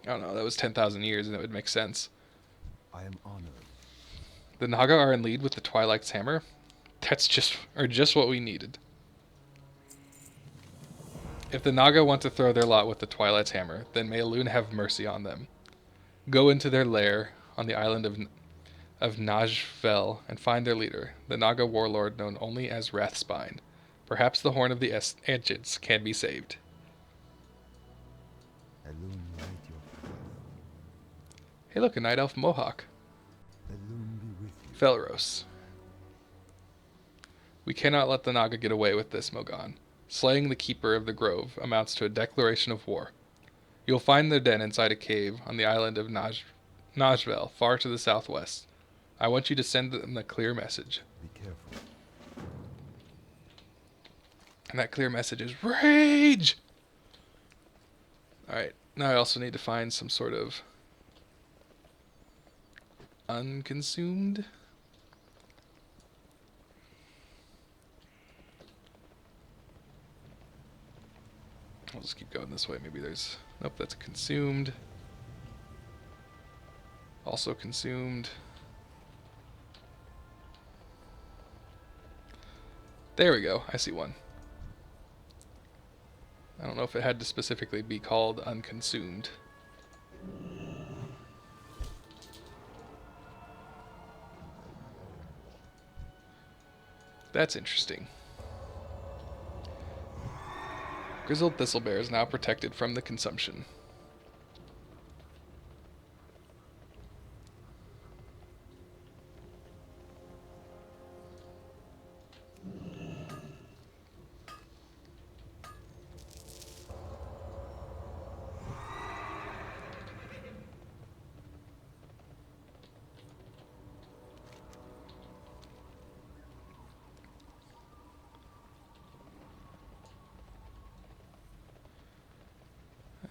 I don't know, that was 10,000 years and it would make sense. I am honored. The Naga are in lead with the Twilight's hammer? That's just what we needed. If the Naga want to throw their lot with the Twilight's hammer, then may Elune have mercy on them. Go into their lair on the island of Najvel and find their leader, the Naga warlord known only as Wrathspine. Perhaps the Horn of the Ancients can be saved. Elune, light your path. Hey look, a Night Elf Mohawk. Elune be with you. Felros. We cannot let the Naga get away with this, Mogan. Slaying the Keeper of the Grove amounts to a declaration of war. You'll find their den inside a cave on the island of Najvel, far to the southwest. I want you to send them a clear message. Be careful. And that clear message is rage! Alright, now I also need to find some sort of unconsumed. I'll just keep going this way. Maybe there's... Nope, that's consumed. Also consumed. There we go. I see one. I don't know if it had to specifically be called unconsumed. That's interesting. Grizzled thistlebear is now protected from the consumption.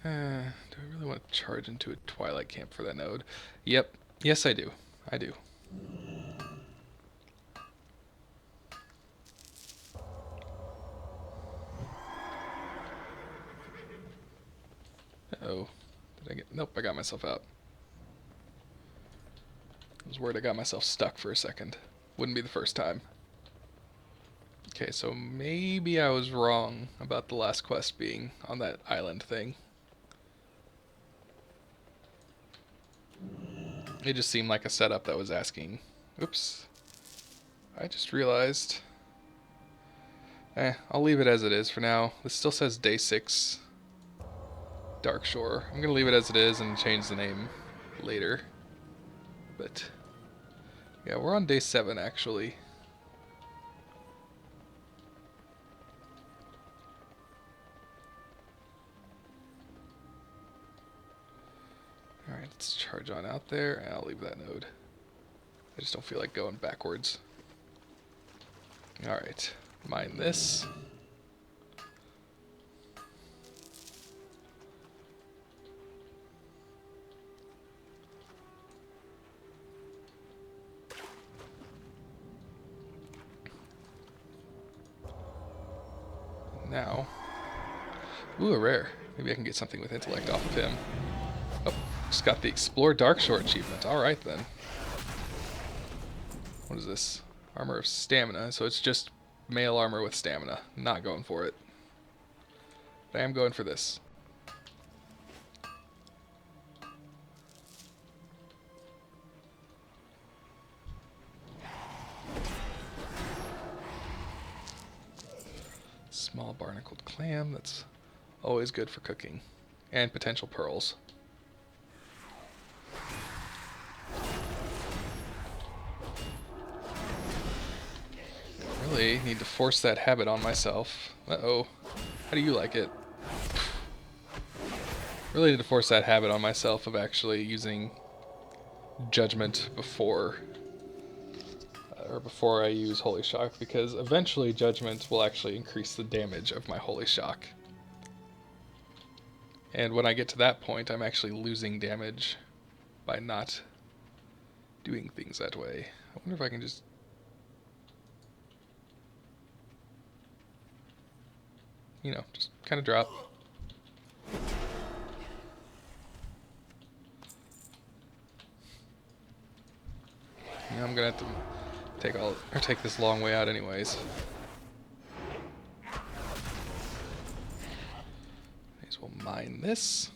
Do I really want to charge into a Twilight Camp for that node? Yep. Yes, I do. I do. Uh-oh. Did I get... Nope, I got myself out. I was worried I got myself stuck for a second. Wouldn't be the first time. Okay, so maybe I was wrong about the last quest being on that island thing. It just seemed like a setup that was asking. Oops. I just realized. I'll leave it as it is for now. This still says day 6. Darkshore. I'm gonna leave it as it is and change the name later. But yeah, we're on day 7 actually. Alright, let's charge on out there, and I'll leave that node. I just don't feel like going backwards. Alright, mine this. Now, ooh, a rare. Maybe I can get something with intellect off of him. Oh, just got the Explore Darkshore achievement. Alright then. What is this? Armor of Stamina. So it's just male armor with stamina. Not going for it. But I am going for this. Small barnacled clam. That's always good for cooking. And potential pearls. Really need to force that habit on myself. Uh-oh. How do you like it? Really need to force that habit on myself of actually using judgment before I use Holy Shock, because eventually judgment will actually increase the damage of my Holy Shock. And when I get to that point, I'm actually losing damage by not doing things that way. I wonder if I can just... You know, just kind of drop. Yeah, I'm gonna have to take this long way out anyways. May as well mine this.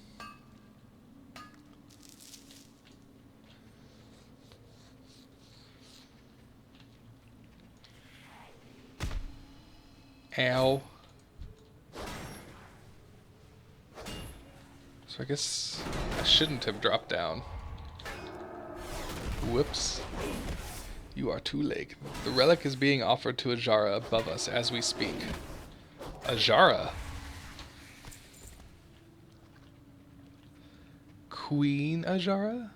Ow. So I guess I shouldn't have dropped down. Whoops. You are too late. The relic is being offered to Ajara above us as we speak. Ajara? Queen Ajara?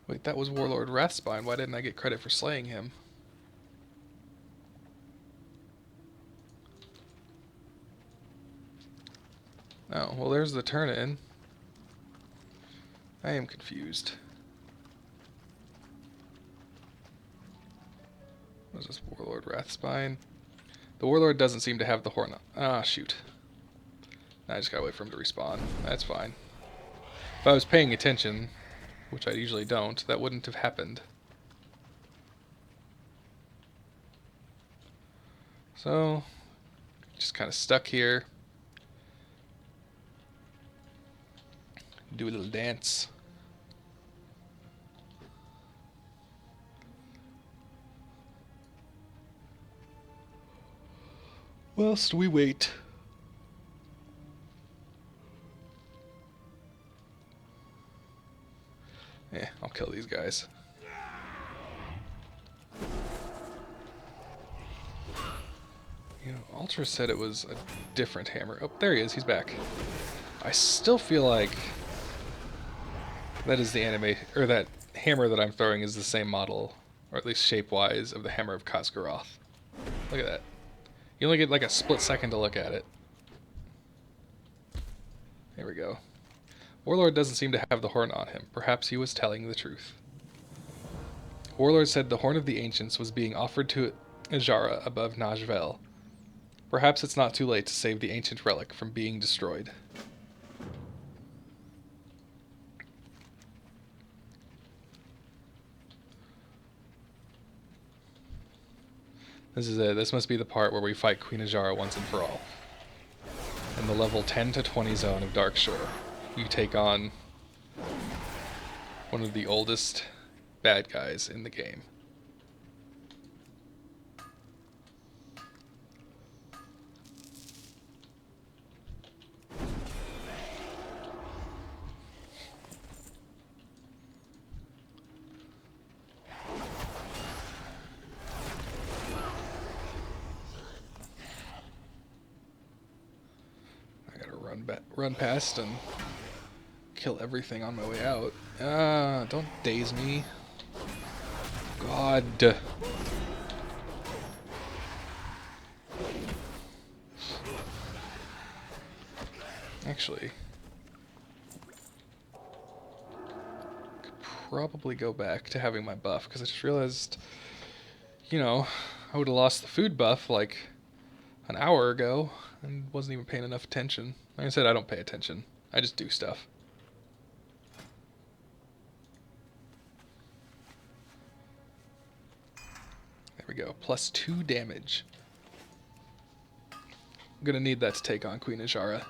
Wait, that was Warlord Wrathspine. Why didn't I get credit for slaying him? Oh, well there's the turn-in. I am confused. What is this, Warlord Wrathspine? The Warlord doesn't seem to have the horn. Ah, shoot. I just gotta wait for him to respawn. That's fine. If I was paying attention, which I usually don't, that wouldn't have happened. So, just kind of stuck here. Do a little dance. Whilst we wait. Yeah, I'll kill these guys. You know, Ultra said it was a different hammer. Oh, there he is. He's back. I still feel like that is the anime, or that hammer that I'm throwing is the same model, or at least shape-wise, of the hammer of Khaz'goroth. Look at that. You only get like a split second to look at it. There we go. Warlord doesn't seem to have the horn on him. Perhaps he was telling the truth. Warlord said the Horn of the Ancients was being offered to Ajara above Najvel. Perhaps it's not too late to save the ancient relic from being destroyed. This is it. This must be the part where we fight Queen Ajara once and for all. In the level 10 to 20 zone of Darkshore, you take on one of the oldest bad guys in the game. Run past and kill everything on my way out. Don't daze me. God. Actually, could probably go back to having my buff, because I just realized, you know, I would have lost the food buff like an hour ago and wasn't even paying enough attention. Like I said, I don't pay attention. I just do stuff. There we go. +2 damage. I'm gonna need that to take on Queen Ajara.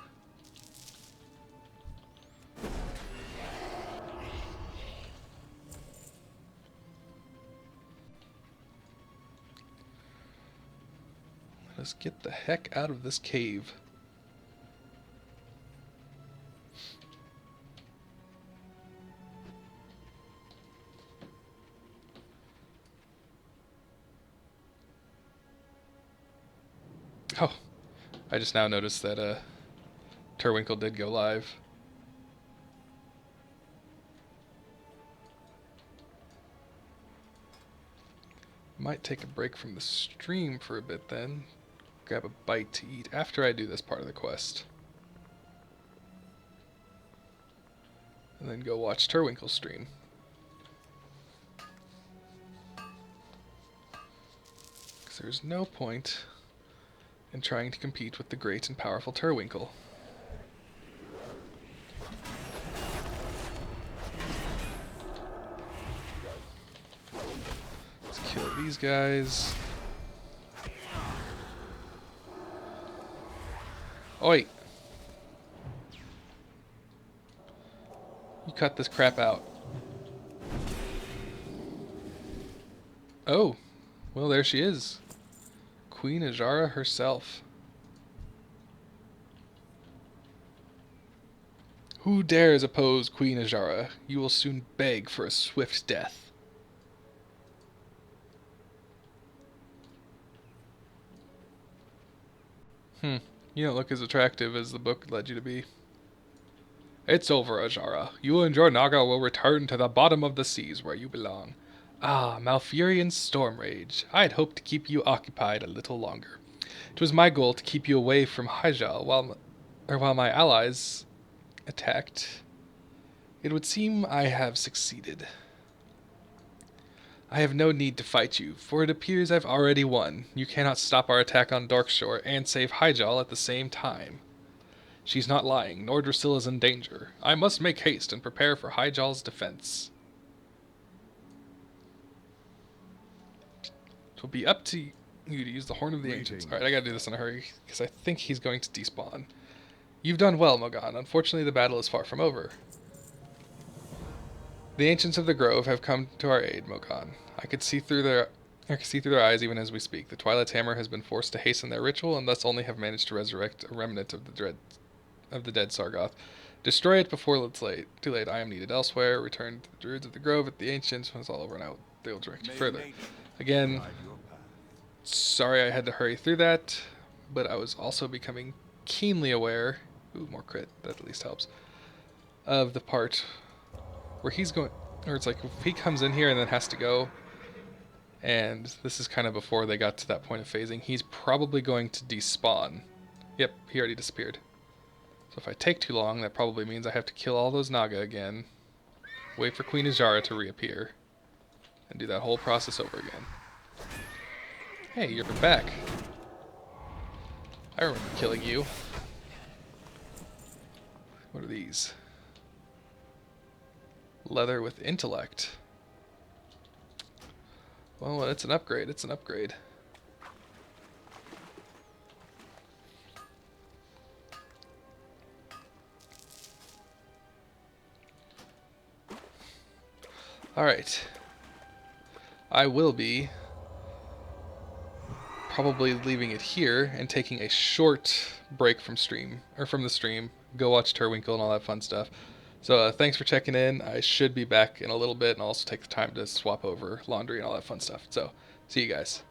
Let us get the heck out of this cave. Oh, I just now noticed that Terwinkle did go live. Might take a break from the stream for a bit then. Grab a bite to eat after I do this part of the quest. And then go watch Terwinkle stream. Because there's no point in trying to compete with the great and powerful Terwinkle. Let's kill these guys. Oi! You cut this crap out. Oh, well there she is. Queen Ajara herself. Who dares oppose Queen Ajara? You will soon beg for a swift death. You don't look as attractive as the book led you to be. It's over, Ajara. You and your Naga will return to the bottom of the seas where you belong. Ah, Malfurion Storm Rage. I'd hoped to keep you occupied a little longer. It was my goal to keep you away from Hyjal while my allies attacked. It would seem I have succeeded. I have no need to fight you, for it appears I've already won. You cannot stop our attack on Darkshore and save Hyjal at the same time. She's not lying, nor Drusilla's in danger. I must make haste and prepare for Hyjal's defense. It will be up to you to use the Horn of the Ancients. Alright, I gotta do this in a hurry, because I think he's going to despawn. You've done well, Mogan. Unfortunately, the battle is far from over. The Ancients of the Grove have come to our aid, Mogan. I can see through their eyes even as we speak. The Twilight's Hammer has been forced to hasten their ritual, and thus only have managed to resurrect a remnant of the dead Sargoth. Destroy it before it's late. Too late. I am needed elsewhere. Return to the Druids of the Grove at the Ancients. When it's all over now, they will direct you further. Again, sorry I had to hurry through that, but I was also becoming keenly aware, ooh, more crit, that at least helps, of the part where he's going, or it's like if he comes in here and then has to go, and this is kind of before they got to that point of phasing, he's probably going to despawn. Yep, he already disappeared. So if I take too long, that probably means I have to kill all those Naga again, wait for Queen Ajara to reappear, and do that whole process over again. Hey, you're back. I remember killing you. What are these? Leather with intellect. Well, it's an upgrade. It's an upgrade. Alright. I will be probably leaving it here and taking a short break from the stream. Go watch Terwinkle and all that fun stuff. So thanks for checking in. I should be back in a little bit and also take the time to swap over laundry and all that fun stuff. So see you guys.